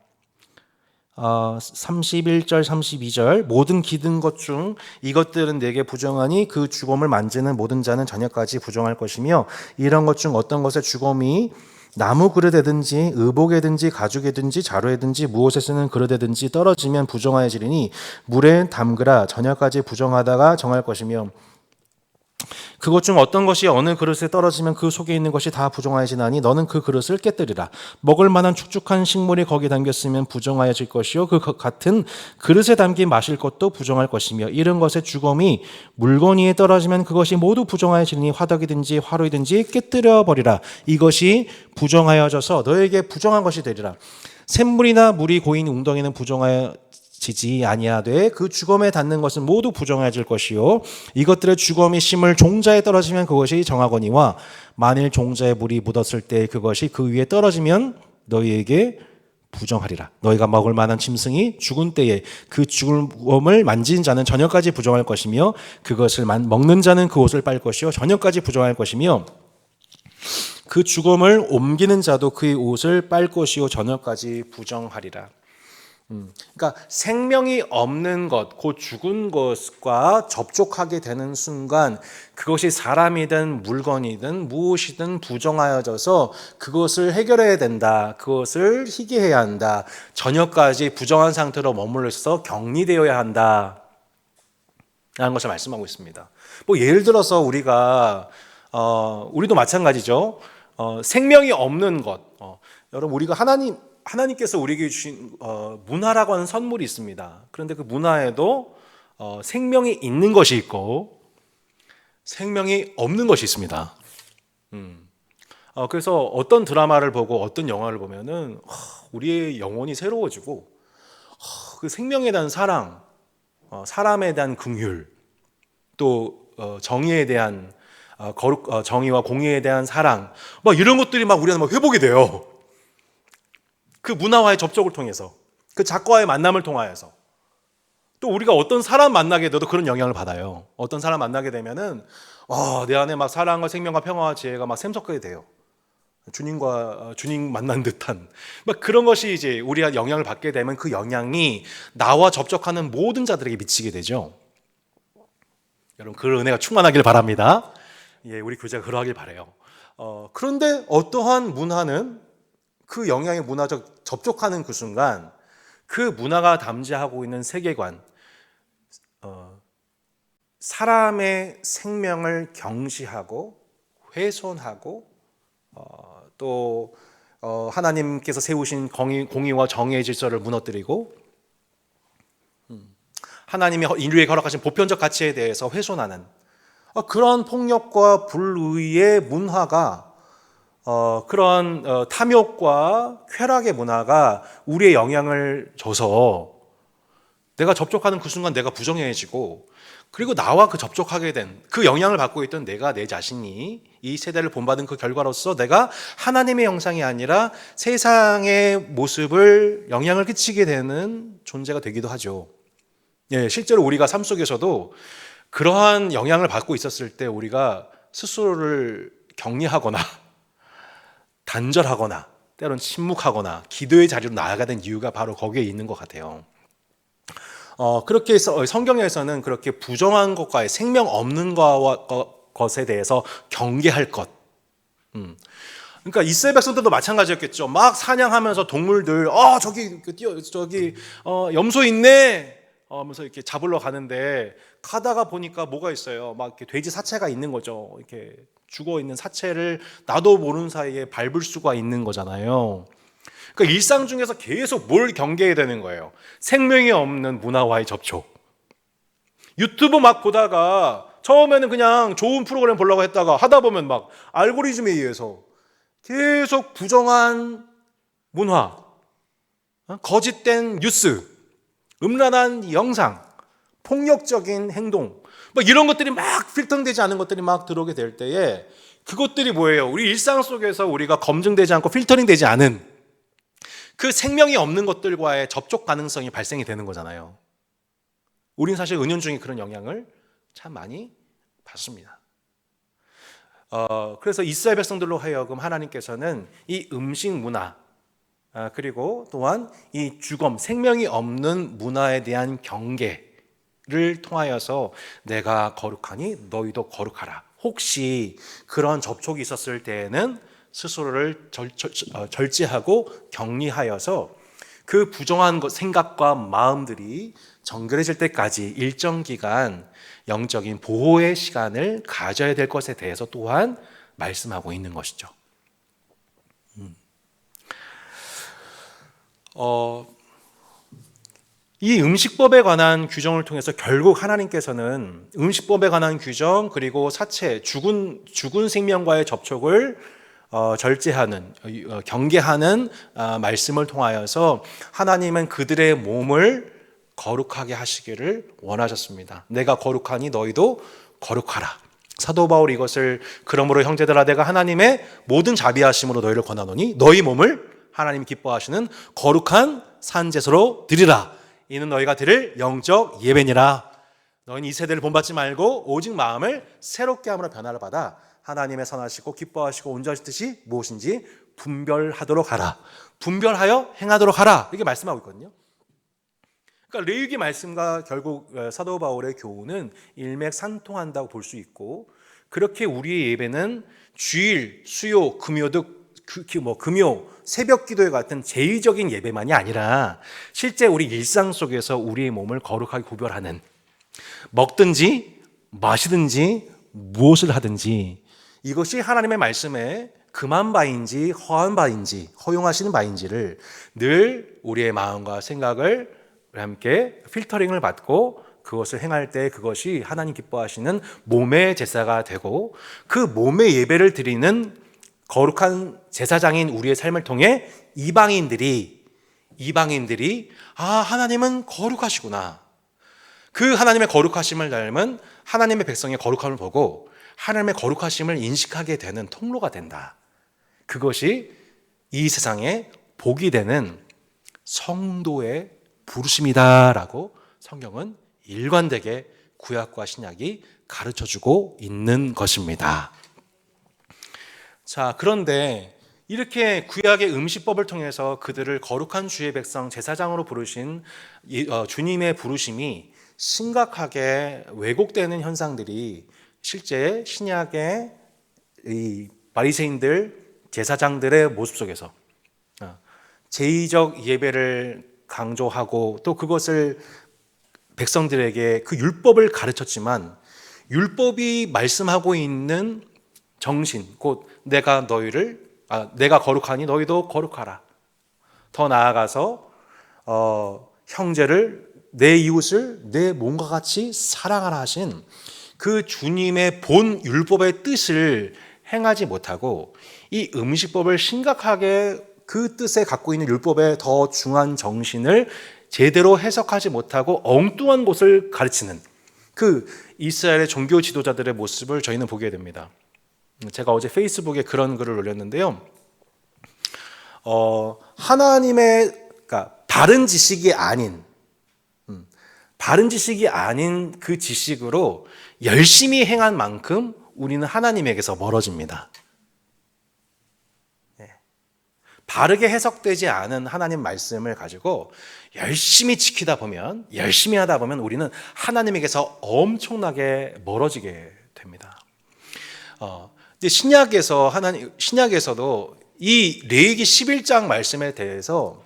31절 32절 모든 기든 것 중 이것들은 내게 부정하니 그 주검을 만지는 모든 자는 저녁까지 부정할 것이며 이런 것 중 어떤 것의 주검이 나무 그릇에든지 의복에든지 가죽에든지 자루에든지 무엇에 쓰는 그릇에든지 떨어지면 부정하여지리니 물에 담그라. 저녁까지 부정하다가 정할 것이며 그것 중 어떤 것이 어느 그릇에 떨어지면 그 속에 있는 것이 다 부정하여지나니 너는 그 그릇을 깨뜨리라. 먹을 만한 축축한 식물이 거기에 담겼으면 부정하여질 것이요 그 같은 그릇에 담긴 마실 것도 부정할 것이며 이런 것의 주검이 물건 위에 떨어지면 그것이 모두 부정하여지니 화덕이든지 화로이든지 깨뜨려 버리라. 이것이 부정하여져서 너에게 부정한 것이 되리라. 샘물이나 물이 고인 웅덩이는 부정하여지지 아니하되 그 주검에 닿는 것은 모두 부정하여질 것이요 이것들의 주검이 심을 종자에 떨어지면 그것이 정하거니와 만일 종자에 물이 묻었을 때 그것이 그 위에 떨어지면 너희에게 부정하리라. 너희가 먹을 만한 짐승이 죽은 때에 그 주검을 만진 자는 저녁까지 부정할 것이며 그것을 먹는 자는 그 옷을 빨 것이요 저녁까지 부정할 것이며 그 주검을 옮기는 자도 그의 옷을 빨 것이요 저녁까지 부정하리라. 그러니까 생명이 없는 것, 곧 죽은 것과 접촉하게 되는 순간 그것이 사람이든 물건이든 무엇이든 부정하여져서 그것을 해결해야 된다. 그것을 희귀해야 한다. 저녁까지 부정한 상태로 머물러서 격리되어야 한다. 라는 것을 말씀하고 있습니다. 뭐 예를 들어서 우리도 마찬가지죠. 생명이 없는 것. 여러분 우리가 하나님께서 우리에게 주신 문화라고 하는 선물이 있습니다. 그런데 그 문화에도 생명이 있는 것이 있고 생명이 없는 것이 있습니다. 그래서 어떤 드라마를 보고 어떤 영화를 보면은 우리의 영혼이 새로워지고 그 생명에 대한 사랑, 사람에 대한 긍휼, 또 정의에 대한 정의와 공의에 대한 사랑, 막 이런 것들이 막 우리는 막 회복이 돼요. 그 문화와의 접촉을 통해서, 그 작가와의 만남을 통하여서. 또 우리가 어떤 사람 만나게 돼도 그런 영향을 받아요. 어떤 사람 만나게 되면은 내 안에 막 사랑과 생명과 평화와 지혜가 막 샘솟게 돼요. 주님 만난 듯한 막 그런 것이 이제 우리가 영향을 받게 되면 그 영향이 나와 접촉하는 모든 자들에게 미치게 되죠. 여러분, 그 은혜가 충만하길 바랍니다. 예, 우리 교제가 그러하길 바라요. 그런데 어떠한 문화는 그 영향의 문화적 접촉하는 그 순간 그 문화가 담지하고 있는 세계관, 사람의 생명을 경시하고 훼손하고 또 하나님께서 세우신 공의와 정의의 질서를 무너뜨리고 하나님이 인류에 허락하신 보편적 가치에 대해서 훼손하는 그런 폭력과 불의의 문화가 그런 탐욕과 쾌락의 문화가 우리의 영향을 줘서 내가 접촉하는 그 순간 내가 부정해지고 그리고 나와 그 접촉하게 된 그 영향을 받고 있던 내가 내 자신이 이 세대를 본받은 그 결과로서 내가 하나님의 형상이 아니라 세상의 모습을 영향을 끼치게 되는 존재가 되기도 하죠. 예, 실제로 우리가 삶 속에서도 그러한 영향을 받고 있었을 때 우리가 스스로를 격리하거나 단절하거나 때로는 침묵하거나 기도의 자리로 나아가야 된 이유가 바로 거기에 있는 것 같아요. 그렇게 해서 성경에서는 그렇게 부정한 것과의 생명 없는 것에 대해서 경계할 것. 그러니까 이스라엘 백성들도 마찬가지였겠죠. 막 사냥하면서 동물들, 저기 염소 있네. 하면서 이렇게 잡으러 가는데 가다가 보니까 뭐가 있어요. 막 이렇게 돼지 사체가 있는 거죠. 이렇게 죽어 있는 사체를 나도 모르는 사이에 밟을 수가 있는 거잖아요. 그러니까 일상 중에서 계속 뭘 경계해야 되는 거예요. 생명이 없는 문화와의 접촉. 유튜브 막 보다가 처음에는 그냥 좋은 프로그램 보려고 했다가 하다 보면 막 알고리즘에 의해서 계속 부정한 문화, 거짓된 뉴스, 음란한 영상, 폭력적인 행동, 막 이런 것들이 막 필터되지 않은 것들이 막 들어오게 될 때에 그것들이 뭐예요? 우리 일상 속에서 우리가 검증되지 않고 필터링 되지 않은 그 생명이 없는 것들과의 접촉 가능성이 발생이 되는 거잖아요. 우린 사실 은연중에 그런 영향을 참 많이 받습니다. 그래서 이스라엘 백성들로 하여금 하나님께서는 이 음식 문화 그리고 또한 이 죽음, 생명이 없는 문화에 대한 경계를 통하여서 내가 거룩하니 너희도 거룩하라. 혹시 그런 접촉이 있었을 때에는 스스로를 절제하고 격리하여서 그 부정한 생각과 마음들이 정결해질 때까지 일정 기간 영적인 보호의 시간을 가져야 될 것에 대해서 또한 말씀하고 있는 것이죠. 이 음식법에 관한 규정을 통해서 결국 하나님께서는 음식법에 관한 규정 그리고 사체, 죽은 생명과의 접촉을 절제하는, 경계하는 말씀을 통하여서 하나님은 그들의 몸을 거룩하게 하시기를 원하셨습니다. 내가 거룩하니 너희도 거룩하라. 사도 바울이 이것을 그러므로 형제들아 내가 하나님의 모든 자비하심으로 너희를 권하노니 너희 몸을 하나님이 기뻐하시는 거룩한 산제사로 드리라. 이는 너희가 드릴 영적 예배니라. 너희는 이 세대를 본받지 말고 오직 마음을 새롭게 함으로 변화를 받아 하나님의 선하시고 기뻐하시고 온전하신 뜻이 무엇인지 분별하도록 하라. 분별하여 행하도록 하라. 이렇게 말씀하고 있거든요. 그러니까 레위기 말씀과 결국 사도 바울의 교훈은 일맥상통한다고 볼 수 있고, 그렇게 우리의 예배는 주일, 수요, 금요 등 금요, 새벽 기도회 같은 제의적인 예배만이 아니라 실제 우리 일상 속에서 우리의 몸을 거룩하게 구별하는, 먹든지 마시든지 무엇을 하든지 이것이 하나님의 말씀에 금한 바인지 허한 바인지 허용하시는 바인지를 늘 우리의 마음과 생각을 함께 필터링을 받고 그것을 행할 때 그것이 하나님 기뻐하시는 몸의 제사가 되고, 그 몸의 예배를 드리는 거룩한 제사장인 우리의 삶을 통해 이방인들이 하나님은 거룩하시구나. 그 하나님의 거룩하심을 닮은 하나님의 백성의 거룩함을 보고 하나님의 거룩하심을 인식하게 되는 통로가 된다. 그것이 이 세상에 복이 되는 성도의 부르심이다라고 성경은 일관되게 구약과 신약이 가르쳐주고 있는 것입니다. 자, 그런데 이렇게 구약의 음식법을 통해서 그들을 거룩한 주의 백성 제사장으로 부르신 주님의 부르심이 심각하게 왜곡되는 현상들이 실제 신약의 이 바리새인들 제사장들의 모습 속에서 제의적 예배를 강조하고 또 그것을 백성들에게 그 율법을 가르쳤지만 율법이 말씀하고 있는 정신, 곧 내가 거룩하니 너희도 거룩하라. 더 나아가서 형제를 내 이웃을 내 몸과 같이 사랑하라 하신 그 주님의 본 율법의 뜻을 행하지 못하고 이 음식법을 심각하게 그 뜻에 갖고 있는 율법의 더 중한 정신을 제대로 해석하지 못하고 엉뚱한 것을 가르치는 그 이스라엘의 종교 지도자들의 모습을 저희는 보게 됩니다. 제가 어제 페이스북에 그런 글을 올렸는데요. 그러니까 바른 지식이 아닌 그 지식으로 열심히 행한 만큼 우리는 하나님에게서 멀어집니다. 바르게 해석되지 않은 하나님 말씀을 가지고 열심히 하다 보면 우리는 하나님에게서 엄청나게 멀어지게 됩니다. 신약에서도 이 레위기 11장 말씀에 대해서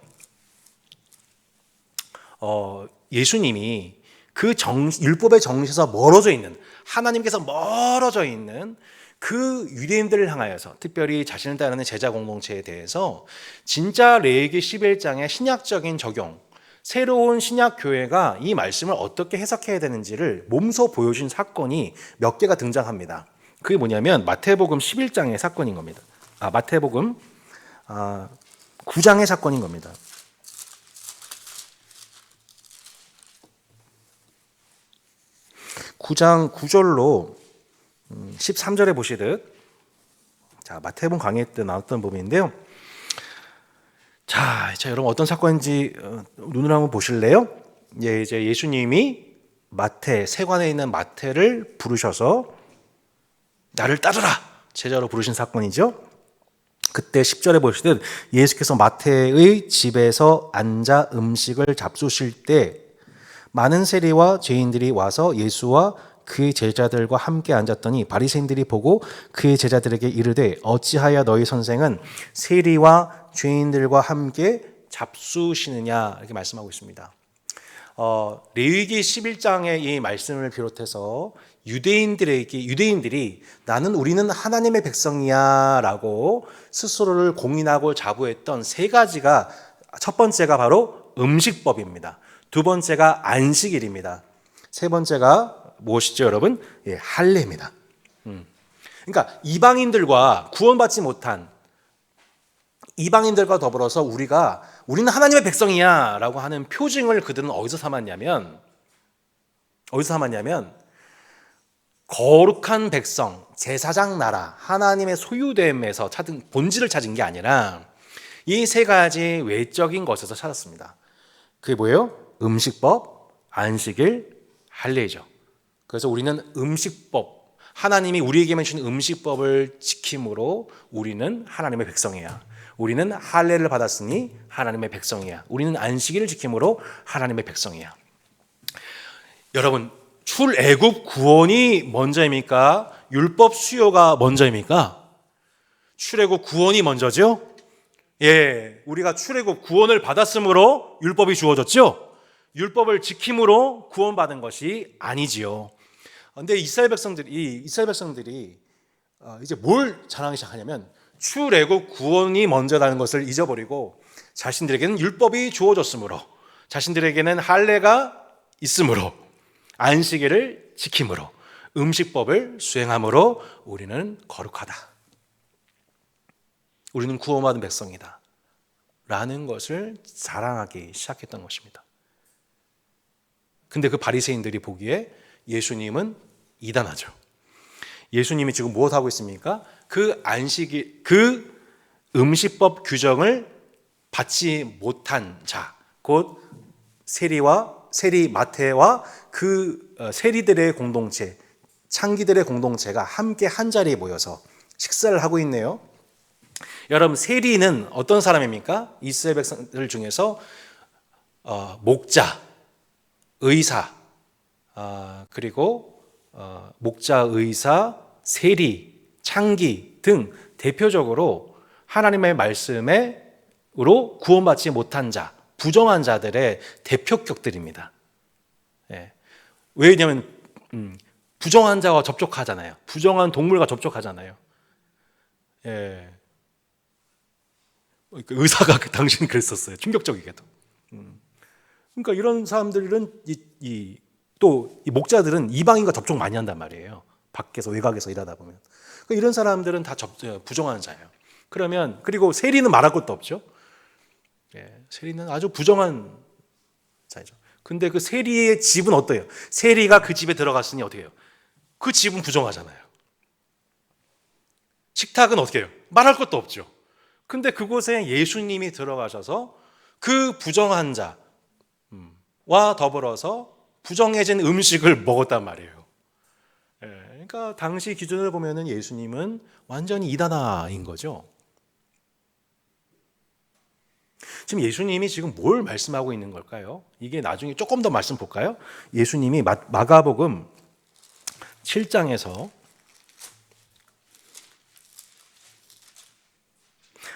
예수님이 그 율법의 정신에서 멀어져 있는, 하나님께서 멀어져 있는 그 유대인들을 향하여서 특별히 자신을 따르는 제자 공동체에 대해서 진짜 레위기 11장의 신약적인 적용, 새로운 신약 교회가 이 말씀을 어떻게 해석해야 되는지를 몸소 보여준 사건이 몇 개가 등장합니다. 그게 뭐냐면 마태복음 11장의 사건인 겁니다. 마태복음 9장의 사건인 겁니다. 9장 9절로 13절에 보시듯, 자, 마태복음 강의 때 나왔던 부분인데요. 자, 여러분 어떤 사건인지 눈으로 한번 보실래요? 이제 예수님이 세관에 있는 마태를 부르셔서 나를 따르라 제자로 부르신 사건이죠. 그때 10절에 보시듯 예수께서 마태의 집에서 앉아 음식을 잡수실 때 많은 세리와 죄인들이 와서 예수와 그의 제자들과 함께 앉았더니 바리새인들이 보고 그의 제자들에게 이르되 어찌하여 너희 선생은 세리와 죄인들과 함께 잡수시느냐 이렇게 말씀하고 있습니다. 레위기 11장의 이 말씀을 비롯해서 유대인들이 우리는 하나님의 백성이야 라고 스스로를 공인하고 자부했던 세 가지가, 첫 번째가 바로 음식법입니다. 두 번째가 안식일입니다. 세 번째가 무엇이죠, 여러분? 할례입니다. 그러니까 이방인들과 구원받지 못한 이방인들과 더불어서 우리는 하나님의 백성이야 라고 하는 표징을 그들은 어디서 삼았냐면 거룩한 백성, 제사장 나라, 하나님의 소유됨에서 본질을 찾은 게 아니라 이 세 가지 외적인 것에서 찾았습니다. 그게 뭐예요? 음식법, 안식일, 할례죠. 그래서 우리는 음식법, 하나님이 우리에게만 주신 음식법을 지킴으로 우리는 하나님의 백성이야. 우리는 할례를 받았으니 하나님의 백성이야. 우리는 안식일을 지킴으로 하나님의 백성이야. 여러분, 출애굽 구원이 먼저입니까? 율법 수요가 먼저입니까? 출애굽 구원이 먼저죠? 우리가 출애굽 구원을 받았으므로 율법이 주어졌죠? 율법을 지킴으로 구원받은 것이 아니지요. 그런데 이스라엘 백성들이 이제 뭘 자랑하기 시작하냐면 출애굽 구원이 먼저라는 것을 잊어버리고 자신들에게는 율법이 주어졌으므로, 자신들에게는 할례가 있으므로, 안식일을 지킴으로, 음식법을 수행함으로 우리는 거룩하다, 우리는 구원받은 백성이다 라는 것을 자랑하기 시작했던 것입니다. 근데 그 바리새인들이 보기에 예수님은 이단하죠. 예수님이 지금 무엇 하고 있습니까? 그 음식법 규정을 받지 못한 자, 곧 세리 마태와 그 세리들의 공동체, 창기들의 공동체가 함께 한 자리에 모여서 식사를 하고 있네요. 여러분, 세리는 어떤 사람입니까? 이스라엘 백성들 중에서 목자, 의사, 그리고 목자, 의사, 세리, 창기 등 대표적으로 하나님의 말씀으로 구원받지 못한 자, 부정한 자들의 대표격들입니다. 예. 왜냐하면 부정한 자와 접촉하잖아요. 부정한 동물과 접촉하잖아요. 예. 의사가 당신 그랬었어요. 충격적이게도. 그러니까 이런 사람들은 또 이 목자들은 이방인과 접촉 많이 한단 말이에요. 밖에서 외곽에서 일하다 보면. 그러니까 이런 사람들은 다 부정한 자예요. 그리고 세리는 말할 것도 없죠. 예, 세리는 아주 부정한 자죠. 근데 그 세리의 집은 어때요? 세리가 그 집에 들어갔으니 어떻게 해요? 그 집은 부정하잖아요. 식탁은 어떻게 해요? 말할 것도 없죠. 근데 그곳에 예수님이 들어가셔서 그 부정한 자와 더불어서 부정해진 음식을 먹었단 말이에요. 예, 그러니까 당시 기준을 보면은 예수님은 완전히 이단아인 거죠. 지금 예수님이 지금 뭘 말씀하고 있는 걸까요? 이게 나중에 조금 더 말씀 볼까요? 예수님이 마가복음 7장에서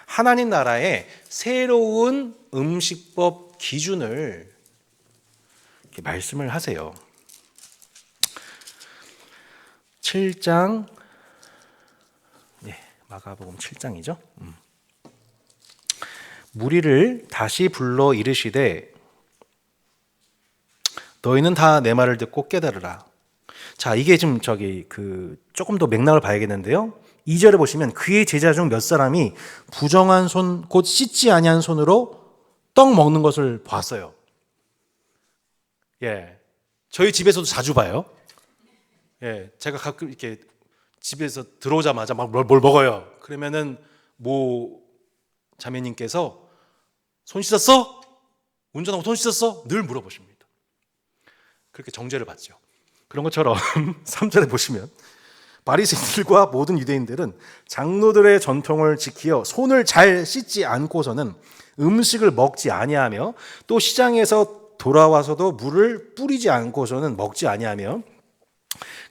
하나님 나라의 새로운 음식법 기준을 이렇게 말씀을 하세요. 7장, 마가복음 7장이죠. 무리를 다시 불러 이르시되 너희는 다 내 말을 듣고 깨달으라. 자, 이게 지금 조금 더 맥락을 봐야겠는데요. 2절에 보시면 그의 제자 중 몇 사람이 부정한 손, 곧 씻지 아니한 손으로 떡 먹는 것을 봤어요. 예, 저희 집에서도 자주 봐요. 예, 제가 가끔 이렇게 집에서 들어오자마자 막 뭘 먹어요. 그러면은 자매님께서 손 씻었어? 운전하고 손 씻었어? 늘 물어보십니다. 그렇게 정죄를 받죠. 그런 것처럼 3절에 보시면 바리새인들과 모든 유대인들은 장로들의 전통을 지키어 손을 잘 씻지 않고서는 음식을 먹지 아니하며 또 시장에서 돌아와서도 물을 뿌리지 않고서는 먹지 아니하며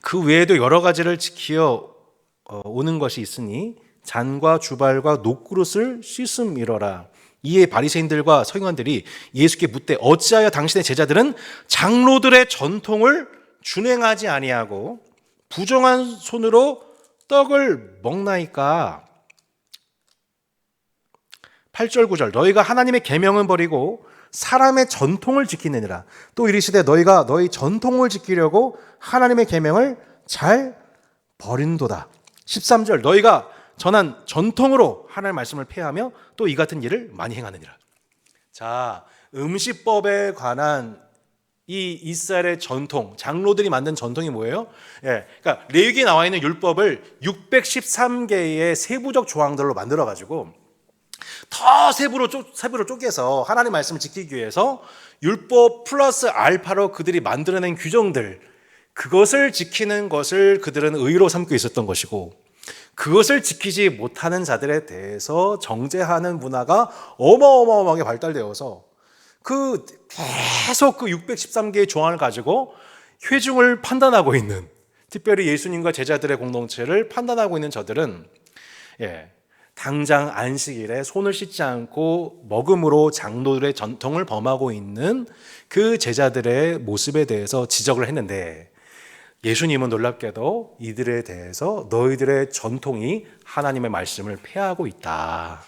그 외에도 여러 가지를 지키어 오는 것이 있으니 잔과 주발과 녹그릇을 씻음이러라. 이에 바리새인들과 서기관들이 예수께 묻되 어찌하여 당신의 제자들은 장로들의 전통을 준행하지 아니하고 부정한 손으로 떡을 먹나이까? 8절 9절 너희가 하나님의 계명은 버리고 사람의 전통을 지키느니라. 또 이르시되 너희가 너희 전통을 지키려고 하나님의 계명을 잘 버린도다. 13절 너희가 전한 전통으로 하나님의 말씀을 폐하며 또 이 같은 일을 많이 행하느니라. 자, 음식법에 관한 이 이스라엘의 전통, 장로들이 만든 전통이 뭐예요? 예, 그러니까 레위기에 나와 있는 율법을 613개의 세부적 조항들로 만들어 가지고 더 세부로 쪼개서 하나님 말씀을 지키기 위해서 율법 플러스 알파로 그들이 만들어낸 규정들, 그것을 지키는 것을 그들은 의로 삼고 있었던 것이고, 그것을 지키지 못하는 자들에 대해서 정죄하는 문화가 어마어마하게 발달되어서 계속 그 613개의 조항을 가지고 회중을 판단하고 있는, 특별히 예수님과 제자들의 공동체를 판단하고 있는 저들은 당장 안식일에 손을 씻지 않고 먹음으로 장로들의 전통을 범하고 있는 그 제자들의 모습에 대해서 지적을 했는데, 예수님은 놀랍게도 이들에 대해서 너희들의 전통이 하나님의 말씀을 폐하고 있다.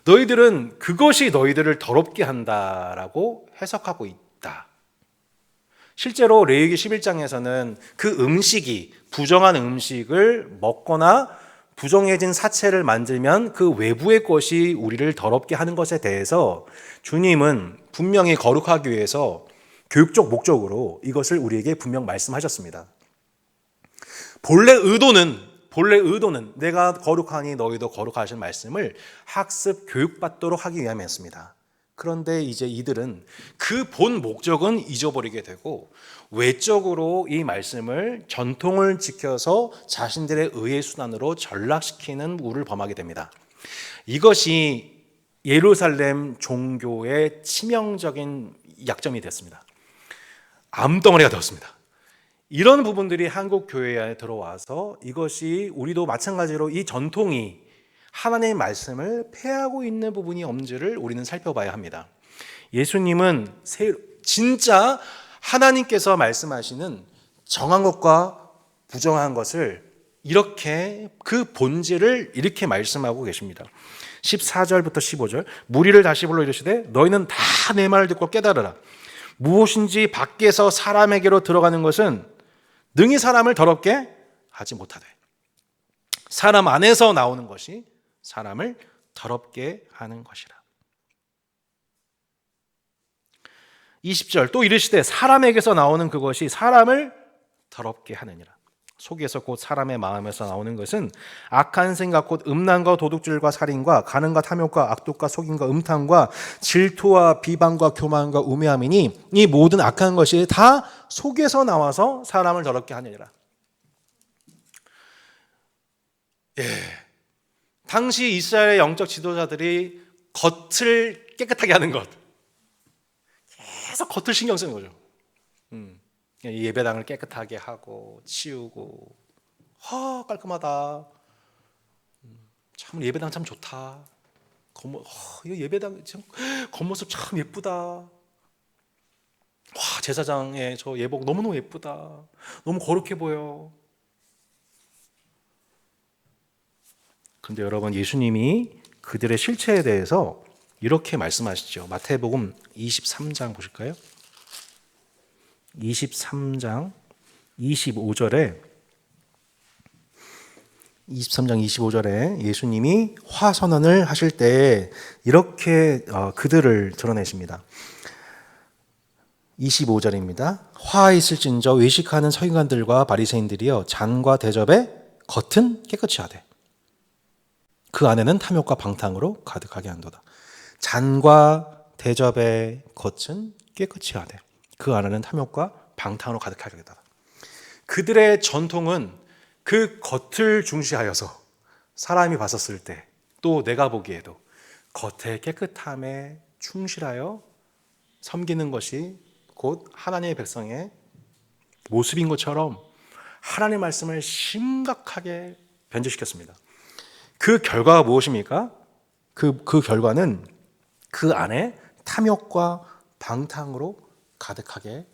너희들은 그것이 너희들을 더럽게 한다라고 해석하고 있다. 실제로 레위기 11장에서는 그 음식이 부정한 음식을 먹거나 부정해진 사체를 만들면 그 외부의 것이 우리를 더럽게 하는 것에 대해서 주님은 분명히 거룩하기 위해서 교육적 목적으로 이것을 우리에게 분명 말씀하셨습니다. 본래 의도는 내가 거룩하니 너희도 거룩하신 말씀을 학습 교육받도록 하기 위함이었습니다. 그런데 이제 이들은 그 본 목적은 잊어버리게 되고 외적으로 이 말씀을 전통을 지켜서 자신들의 의의 수단으로 전락시키는 우를 범하게 됩니다. 이것이 예루살렘 종교의 치명적인 약점이 됐습니다. 암덩어리가 되었습니다. 이런 부분들이 한국 교회에 들어와서 이것이 우리도 마찬가지로 이 전통이 하나님의 말씀을 폐하고 있는 부분이 없는지를 우리는 살펴봐야 합니다. 예수님은 진짜 하나님께서 말씀하시는 정한 것과 부정한 것을 이렇게 그 본질을 이렇게 말씀하고 계십니다. 14절부터 15절 무리를 다시 불러 이르시되 너희는 다 내 말을 듣고 깨달으라. 무엇인지 밖에서 사람에게로 들어가는 것은 능히 사람을 더럽게 하지 못하되 사람 안에서 나오는 것이 사람을 더럽게 하는 것이라. 20절 또 이르시되 사람에게서 나오는 그것이 사람을 더럽게 하느니라. 속에서 곧 사람의 마음에서 나오는 것은 악한 생각 곧 음란과 도둑질과 살인과 간음과 탐욕과 악독과 속임과 음탕과 질투와 비방과 교만과 우매함이니 이 모든 악한 것이 다 속에서 나와서 사람을 더럽게 하느니라. 당시 이스라엘의 영적 지도자들이 겉을 깨끗하게 하는 것, 계속 겉을 신경 쓰는 거죠. 예배당을 깨끗하게 하고 치우고, 깔끔하다. 참 예배당 참 좋다. 이거 예배당 참 겉모습 참 예쁘다. 제사장의 저 예복 너무너무 예쁘다. 너무 거룩해 보여. 근데 여러분, 예수님이 그들의 실체에 대해서 이렇게 말씀하시죠. 마태복음 23장 보실까요? 23장 25절에 예수님이 화선언을 하실 때 이렇게 그들을 드러내십니다. 25절입니다. 화 있을진저 외식하는 서기관들과 바리새인들이여 잔과 대접의 겉은 깨끗이 하되 그 안에는 탐욕과 방탕으로 가득하게 한도다. 잔과 대접의 겉은 깨끗이 하되 그 안에는 탐욕과 방탕으로 가득하게 한도다. 그들의 전통은 그 겉을 중시하여서 사람이 봤었을 때 또 내가 보기에도 겉의 깨끗함에 충실하여 섬기는 것이 곧 하나님의 백성의 모습인 것처럼 하나님의 말씀을 심각하게 변질시켰습니다. 그 결과가 무엇입니까? 그 결과는 그 안에 탐욕과 방탕으로 가득하게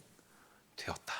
되었다.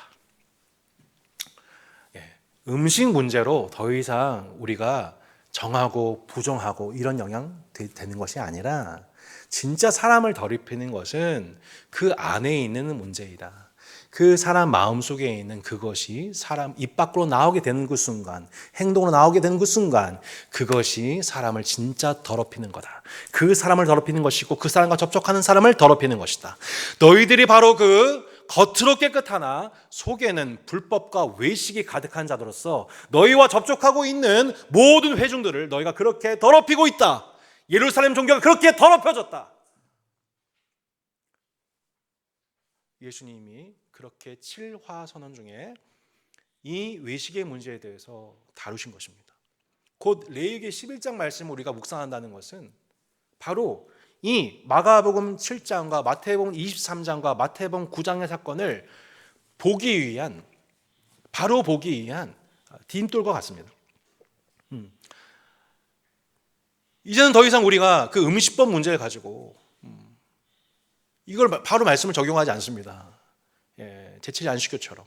음식 문제로 더 이상 우리가 정하고 부정하고 이런 영향 되는 것이 아니라 진짜 사람을 더럽히는 것은 그 안에 있는 문제이다. 그 사람 마음속에 있는 그것이 사람 입 밖으로 나오게 되는 그 순간, 행동으로 나오게 되는 그 순간, 그것이 사람을 진짜 더럽히는 거다. 그 사람을 더럽히는 것이고 그 사람과 접촉하는 사람을 더럽히는 것이다. 너희들이 바로 그 겉으로 깨끗하나 속에는 불법과 외식이 가득한 자들로서 너희와 접촉하고 있는 모든 회중들을 너희가 그렇게 더럽히고 있다. 예루살렘 종교가 그렇게 더럽혀졌다. 예수님이 그렇게 7화 선언 중에 이 외식의 문제에 대해서 다루신 것입니다. 곧 레위기 11장 말씀을 우리가 묵상한다는 것은 바로 이 마가복음 7장과 마태복음 23장과 마태복음 9장의 사건을 보기 위한 딘돌과 같습니다. 이제는 더 이상 우리가 그 음식법 문제를 가지고 이걸 바로 말씀을 적용하지 않습니다. 제칠 안식교처럼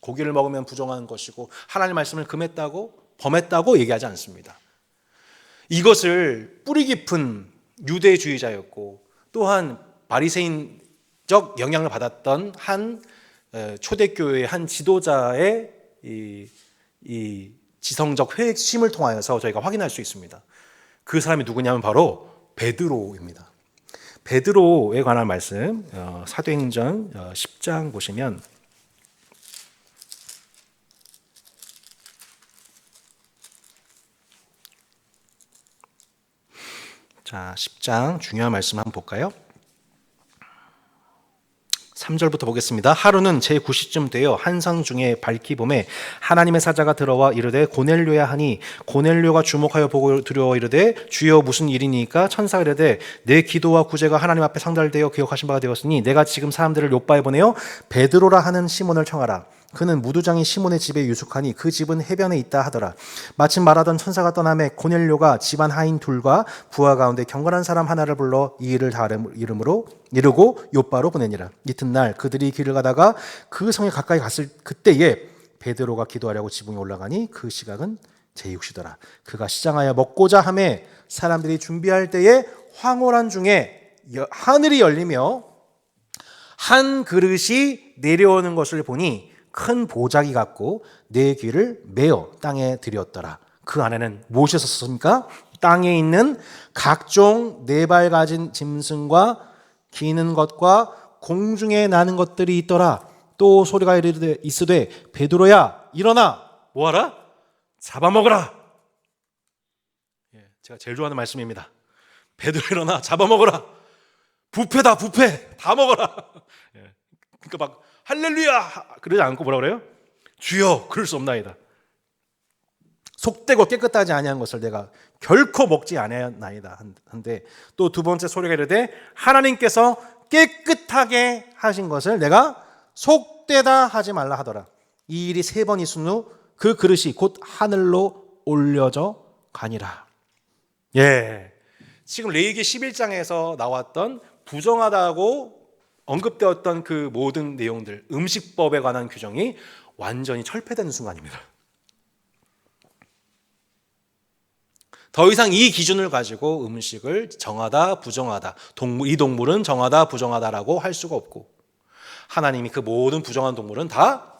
고기를 먹으면 부정한 것이고 하나님의 말씀을 범했다고 얘기하지 않습니다. 이것을 뿌리 깊은 유대주의자였고 또한 바리새인적 영향을 받았던 한 초대교회의 한 지도자의 이 지성적 회심을 통하여서 저희가 확인할 수 있습니다. 그 사람이 누구냐면 바로 베드로입니다. 베드로에 관한 말씀, 사도행전 10장 보시면 자, 10장 중요한 말씀 한번 볼까요? 3절부터 보겠습니다. 하루는 제9시쯤 되어 한성 중에 밝기 봄에 하나님의 사자가 들어와 이르되 고넬료야 하니 고넬료가 주목하여 보고 두려워 이르되 주여 무슨 일이니까 천사가 이르되 내 기도와 구제가 하나님 앞에 상달되어 기억하신 바가 되었으니 내가 지금 사람들을 요바에 보내어 베드로라 하는 시몬을 청하라. 그는 무두장이 시몬의 집에 유숙하니 그 집은 해변에 있다 하더라. 마침 말하던 천사가 떠나매 고넬료가 집안 하인 둘과 부하 가운데 경건한 사람 하나를 불러 이 일을 다 이르고 요바로 보내니라. 이튿날 그들이 길을 가다가 그 성에 가까이 갔을 그때에 베드로가 기도하려고 지붕에 올라가니 그 시각은 제6시더라. 그가 시장하여 먹고자 하매 사람들이 준비할 때에 황홀한 중에 하늘이 열리며 한 그릇이 내려오는 것을 보니 큰 보자기 같고 네 귀를 메어 땅에 들였더라. 그 안에는 무엇이 있었습니까? 땅에 있는 각종 네 발 가진 짐승과 기는 것과 공중에 나는 것들이 있더라. 또 소리가 있으되 베드로야 일어나 뭐하라? 잡아먹으라. 제가 제일 좋아하는 말씀입니다. 베드로 일어나 잡아먹으라. 뷔페다 뷔페 다 먹어라. 그러니까 막 할렐루야 그러지 않고 뭐라 그래요? 주여 그럴 수 없나이다. 속되고 깨끗하지 아니한 것을 내가 결코 먹지 아니하나이다 한데 또 두 번째 소리가 이르되 하나님께서 깨끗하게 하신 것을 내가 속되다 하지 말라 하더라. 이 일이 3번 있은 후 그 그릇이 곧 하늘로 올려져 가니라. 지금 레위기 11장에서 나왔던 부정하다고 언급되었던 그 모든 내용들, 음식법에 관한 규정이 완전히 철폐되는 순간입니다. 더 이상 이 기준을 가지고 음식을 정하다 부정하다, 이 동물은 정하다 부정하다라고 할 수가 없고 하나님이 그 모든 부정한 동물은 다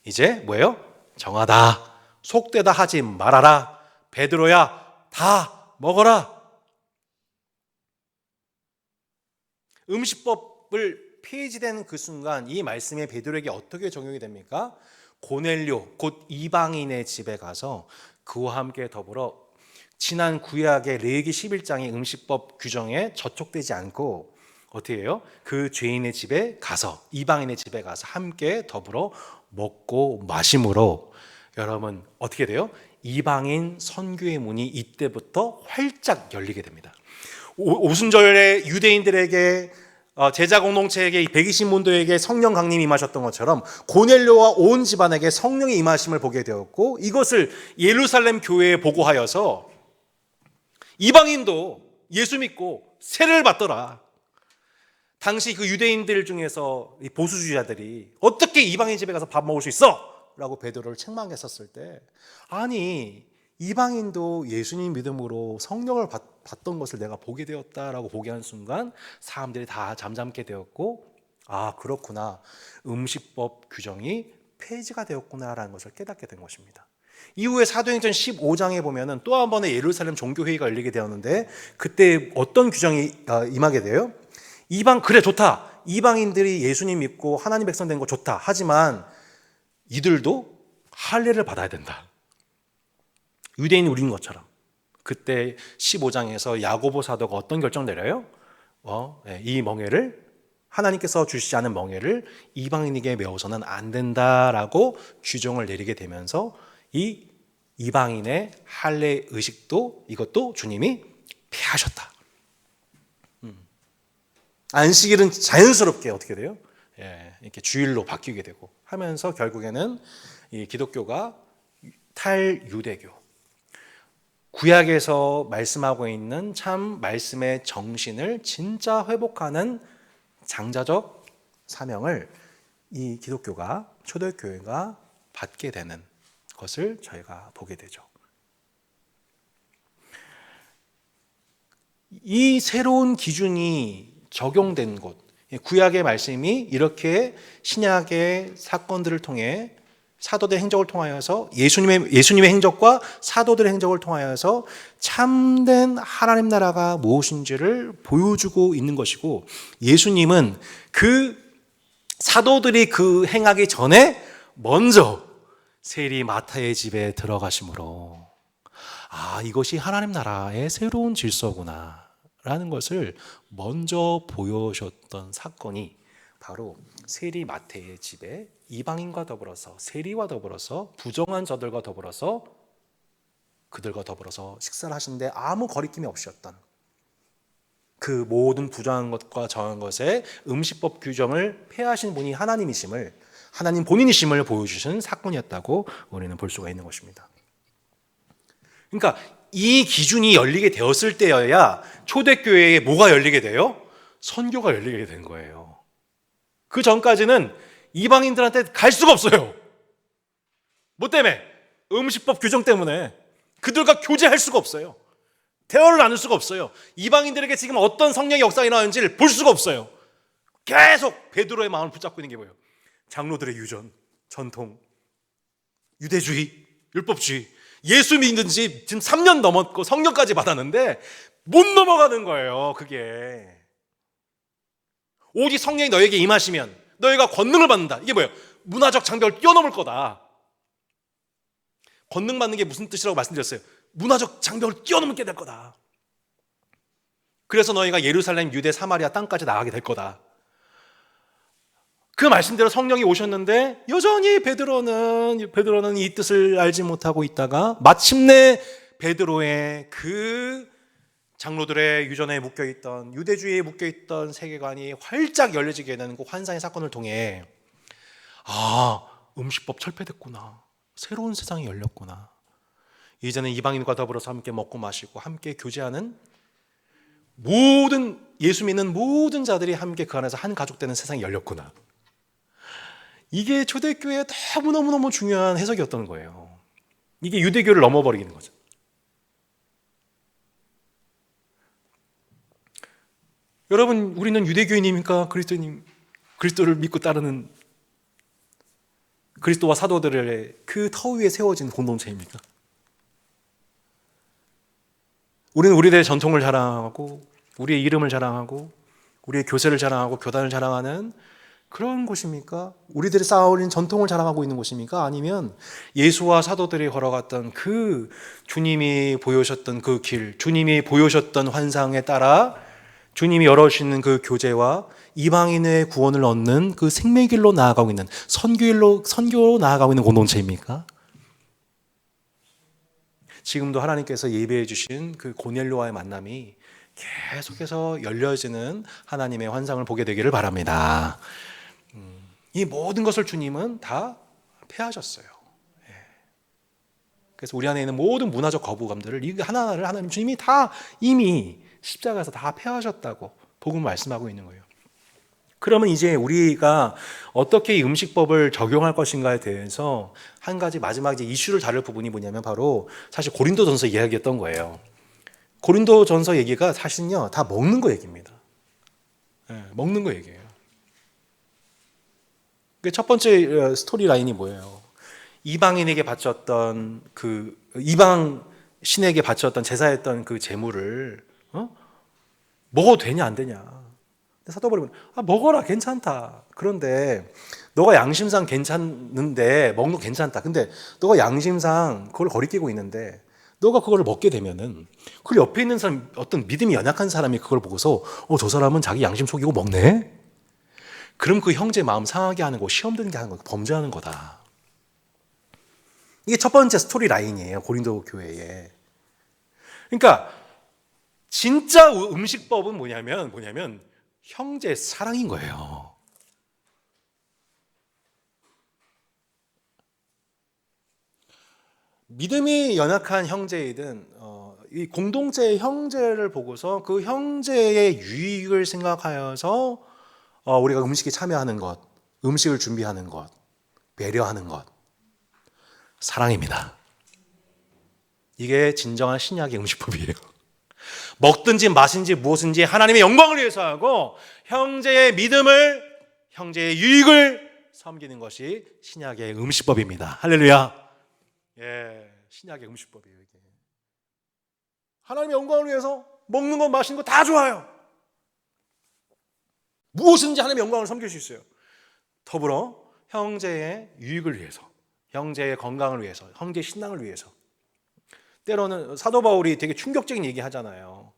이제 뭐예요? 정하다, 속되다 하지 말아라. 베드로야 다 먹어라. 음식법을 폐지되는 그 순간 이 말씀이 베드로에게 어떻게 적용이 됩니까? 고넬료 곧 이방인의 집에 가서 그와 함께 더불어 지난 구약의 레위기 11장의 음식법 규정에 저촉되지 않고 어떻게 해요? 그 죄인의 집에 가서 이방인의 집에 가서 함께 더불어 먹고 마심으로 여러분 어떻게 돼요? 이방인 선교의 문이 이때부터 활짝 열리게 됩니다. 오순절에 유대인들에게 제자 공동체에게 120문도에게 성령 강림이 임하셨던 것처럼 고넬료와 온 집안에게 성령의 임하심을 보게 되었고 이것을 예루살렘 교회에 보고하여서 이방인도 예수 믿고 세례를 받더라. 당시 그 유대인들 중에서 보수주의자들이 어떻게 이방인 집에 가서 밥 먹을 수 있어? 라고 베드로를 책망했었을 때 아니 이방인도 예수님 믿음으로 성령을 받던 것을 내가 보게 되었다라고 보게 한 순간 사람들이 다 잠잠게 되었고 아 그렇구나 음식법 규정이 폐지가 되었구나라는 것을 깨닫게 된 것입니다. 이후에 사도행전 15장에 보면은 또 한 번의 예루살렘 종교회의가 열리게 되었는데 그때 어떤 규정이 임하게 돼요? 그래 좋다. 이방인들이 예수님 믿고 하나님 백성 된 거 좋다. 하지만 이들도 할례를 받아야 된다. 유대인 우린 것처럼. 그때 15장에서 야고보 사도가 어떤 결정 내려요? 이 멍에를 하나님께서 주시지 않은 멍에를 이방인에게 메워서는 안 된다라고 규정을 내리게 되면서 이 이방인의 할례 의식도 이것도 주님이 폐하셨다. 안식일은 자연스럽게 어떻게 돼요? 이렇게 주일로 바뀌게 되고 하면서 결국에는 이 기독교가 탈유대교 구약에서 말씀하고 있는 참 말씀의 정신을 진짜 회복하는 장자적 사명을 이 기독교가 초대교회가 받게 되는 것을 저희가 보게 되죠. 이 새로운 기준이 적용된 곳, 구약의 말씀이 이렇게 신약의 사건들을 통해 사도들의 행적을 통하여서 예수님의 행적과 사도들의 행적을 통하여서 참된 하나님 나라가 무엇인지를 보여주고 있는 것이고, 예수님은 그 사도들이 그 행하기 전에 먼저 세리 마타의 집에 들어가심으로, 이것이 하나님 나라의 새로운 질서구나 라는 것을 먼저 보여줬던 사건이 바로 세리 마태의 집에 이방인과 더불어서, 세리와 더불어서, 부정한 저들과 더불어서, 그들과 더불어서 식사를 하시는데 아무 거리낌이 없으셨던, 그 모든 부정한 것과 정한 것의 음식법 규정을 폐하신 분이 하나님이심을, 하나님 본인이심을 보여주신 사건이었다고 우리는 볼 수가 있는 것입니다. 그러니까 이 기준이 열리게 되었을 때여야 초대교회에 뭐가 열리게 돼요? 선교가 열리게 된 거예요. 그 전까지는 이방인들한테 갈 수가 없어요. 뭐 때문에? 음식법 규정 때문에. 그들과 교제할 수가 없어요. 대화를 나눌 수가 없어요. 이방인들에게 지금 어떤 성령의 역사가 일어나는지를 볼 수가 없어요. 계속 베드로의 마음을 붙잡고 있는 게 뭐예요? 장로들의 유전, 전통, 유대주의, 율법주의. 예수 믿는 지 지금 3년 넘었고 성령까지 받았는데 못 넘어가는 거예요. 그게 오직 성령이 너에게 임하시면 너희가 권능을 받는다. 이게 뭐예요? 문화적 장벽을 뛰어넘을 거다. 권능 받는 게 무슨 뜻이라고 말씀드렸어요? 문화적 장벽을 뛰어넘게 될 거다. 그래서 너희가 예루살렘, 유대, 사마리아 땅까지 나가게 될 거다. 그 말씀대로 성령이 오셨는데 여전히 베드로는 이 뜻을 알지 못하고 있다가 마침내 베드로의 그 장로들의 유전에 묶여있던, 유대주의에 묶여있던 세계관이 활짝 열려지게 되는 그 환상의 사건을 통해 음식법 철폐됐구나, 새로운 세상이 열렸구나, 이제는 이방인과 더불어서 함께 먹고 마시고 함께 교제하는 모든 예수 믿는 모든 자들이 함께 그 안에서 한 가족 되는 세상이 열렸구나. 이게 초대교회의 너무너무 중요한 해석이었던 거예요. 이게 유대교를 넘어버리는 거죠. 여러분, 우리는 유대교인입니까? 그리스도를 믿고 따르는 그리스도와 사도들의 그 터 위에 세워진 공동체입니까? 우리는 우리들의 전통을 자랑하고 우리의 이름을 자랑하고 우리의 교세를 자랑하고 교단을 자랑하는 그런 곳입니까? 우리들이 쌓아올린 전통을 자랑하고 있는 곳입니까? 아니면 예수와 사도들이 걸어갔던 그 주님이 보여주셨던 그 길, 주님이 보여주셨던 환상에 따라 주님이 열어주시는 그 교제와 이방인의 구원을 얻는 그 생명의 길로 나아가고 있는 선교로 나아가고 있는 공동체입니까? 지금도 하나님께서 예배해 주신 그 고넬료와의 만남이 계속해서 열려지는 하나님의 환상을 보게 되기를 바랍니다. 이 모든 것을 주님은 다 폐하셨어요. 그래서 우리 안에 있는 모든 문화적 거부감들을 이 하나하나를 하나님 주님이 다 이미 십자가에서 다 폐하셨다고 복음 말씀하고 있는 거예요. 그러면 이제 우리가 어떻게 이 음식법을 적용할 것인가에 대해서 한 가지 마지막 이제 이슈를 다룰 부분이 뭐냐면 바로 사실 고린도전서 이야기였던 거예요. 고린도전서 얘기가 사실은요 다 먹는 거 얘기입니다. 먹는 거 얘기예요. 첫 번째 스토리 라인이 뭐예요? 이방인에게 바쳤던 그 이방 신에게 바쳤던 제사했던 그 제물을 먹어도 되냐 안 되냐. 사도 바울이 먹어라 괜찮다. 그런데 너가 양심상 괜찮는데 먹는 거 괜찮다. 근데 너가 양심상 그걸 거리끼고 있는데 너가 그걸 먹게 되면은 그 옆에 있는 사람, 어떤 믿음이 연약한 사람이 그걸 보고서 저 사람은 자기 양심 속이고 먹네. 그럼 그 형제 마음 상하게 하는 거, 시험 들게 하는 거, 범죄하는 거다. 이게 첫 번째 스토리 라인이에요. 고린도 교회에. 그러니까 진짜 음식법은 뭐냐면 형제 사랑인 거예요. 믿음이 연약한 형제이든 이 공동체의 형제를 보고서 그 형제의 유익을 생각하여서 우리가 음식에 참여하는 것, 음식을 준비하는 것, 배려하는 것, 사랑입니다. 이게 진정한 신약의 음식법이에요. 먹든지 마신지 무엇인지 하나님의 영광을 위해서 하고 형제의 믿음을, 형제의 유익을 섬기는 것이 신약의 음식법입니다. 할렐루야. 예, 신약의 음식법이에요, 이게. 하나님의 영광을 위해서 먹는 것, 마시는 것 다 좋아요. 무엇인지 하나님의 영광을 섬길 수 있어요. 더불어 형제의 유익을 위해서, 형제의 건강을 위해서, 형제의 신앙을 위해서. 때로는 사도 바울이 되게 충격적인 얘기 하잖아요.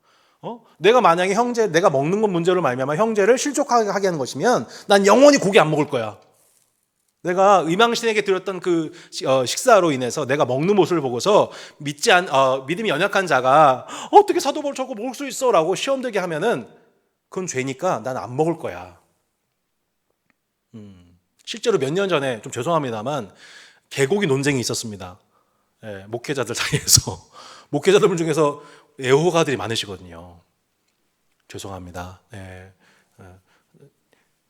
내가 만약에 내가 먹는 것 문제로 말미암아 형제를 실족하게 하는 것이면 난 영원히 고기 안 먹을 거야. 내가 의망신에게 드렸던 그 식사로 인해서 내가 먹는 모습을 보고서 믿음이 연약한 자가 어떻게 사도 바울 저거 먹을 수 있어? 라고 시험 들게 하면은 그건 죄니까 난 안 먹을 거야. 실제로 몇 년 전에 좀 죄송합니다만 개고기 논쟁이 있었습니다. 예, 목회자들 사이에서. 목회자들 중에서 애호가들이 많으시거든요. 죄송합니다. 예.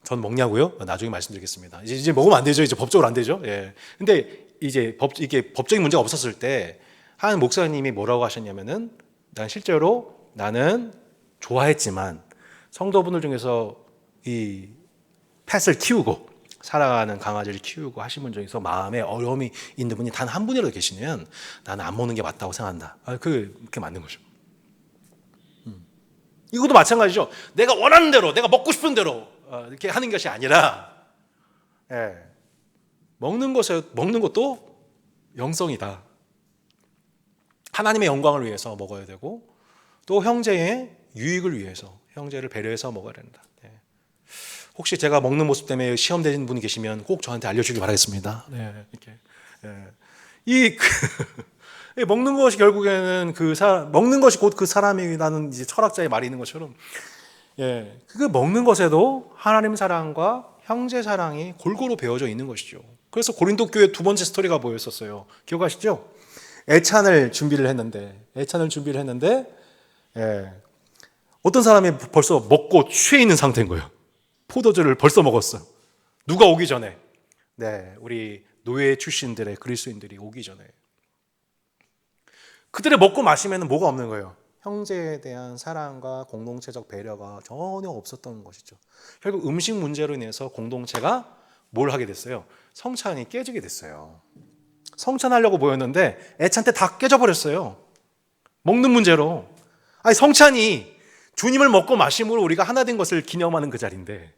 전 먹냐고요? 나중에 말씀드리겠습니다. 이제 먹으면 안 되죠. 이제 법적으로 안 되죠. 예. 근데 이제 이게 법적인 문제가 없었을 때 한 목사님이 뭐라고 하셨냐면은 난 실제로 나는 좋아했지만 성도분들 중에서 이 펫을 키우고 살아가는 강아지를 키우고 하신 분 중에서 마음에 어려움이 있는 분이 단 한 분이라도 계시면 나는 안 먹는 게 맞다고 생각한다. 그게 맞는 거죠. 이것도 마찬가지죠. 내가 원하는 대로, 내가 먹고 싶은 대로 이렇게 하는 것이 아니라, 예, 먹는 것도 영성이다. 하나님의 영광을 위해서 먹어야 되고, 또 형제의 유익을 위해서, 형제를 배려해서 먹어야 된다. 예. 혹시 제가 먹는 모습 때문에 시험되는 분이 계시면 꼭 저한테 알려주길 바라겠습니다. 예, 이렇게. 예. 먹는 것이 결국에는 먹는 것이 곧 그 사람이라는 이제 철학자의 말이 있는 것처럼, 예, 그 먹는 것에도 하나님 사랑과 형제 사랑이 골고루 배어져 있는 것이죠. 그래서 고린도 교회 두 번째 스토리가 뭐였었어요? 기억하시죠? 애찬을 준비를 했는데, 예, 어떤 사람이 벌써 먹고 취해 있는 상태인 거예요. 포도주를 벌써 먹었어요. 누가 오기 전에. 네, 우리 노예 출신들의 그리스도인들이 오기 전에. 그들의 먹고 마시면 뭐가 없는 거예요? 형제에 대한 사랑과 공동체적 배려가 전혀 없었던 것이죠. 결국 음식 문제로 인해서 공동체가 뭘 하게 됐어요? 성찬이 깨지게 됐어요. 성찬하려고 모였는데 애찬 때 다 깨져버렸어요. 먹는 문제로. 아니, 성찬이 주님을 먹고 마심으로 우리가 하나 된 것을 기념하는 그 자리인데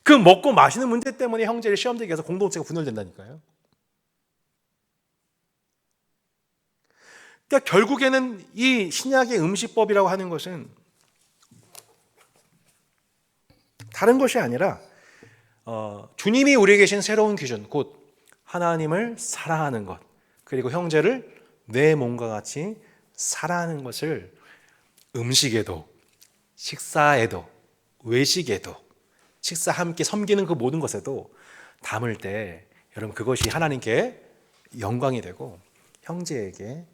그 먹고 마시는 문제 때문에 형제를 시험되게 해서 공동체가 분열된다니까요. 그러니까 결국에는 이 신약의 음식법이라고 하는 것은 다른 것이 아니라 주님이 우리에게 계신 새로운 기준, 곧 하나님을 사랑하는 것, 그리고 형제를 내 몸과 같이 사랑하는 것을 음식에도, 식사에도, 외식에도, 식사 함께 섬기는 그 모든 것에도 담을 때 여러분 그것이 하나님께 영광이 되고 형제에게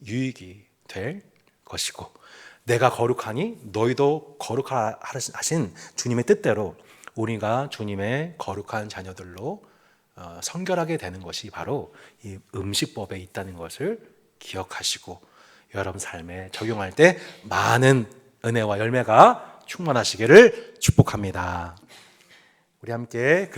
유익이 될 것이고 내가 거룩하니 너희도 거룩하라 하신 주님의 뜻대로 우리가 주님의 거룩한 자녀들로 성결하게 되는 것이 바로 이 음식법에 있다는 것을 기억하시고 여러분 삶에 적용할 때 많은 은혜와 열매가 충만하시기를 축복합니다. 우리 함께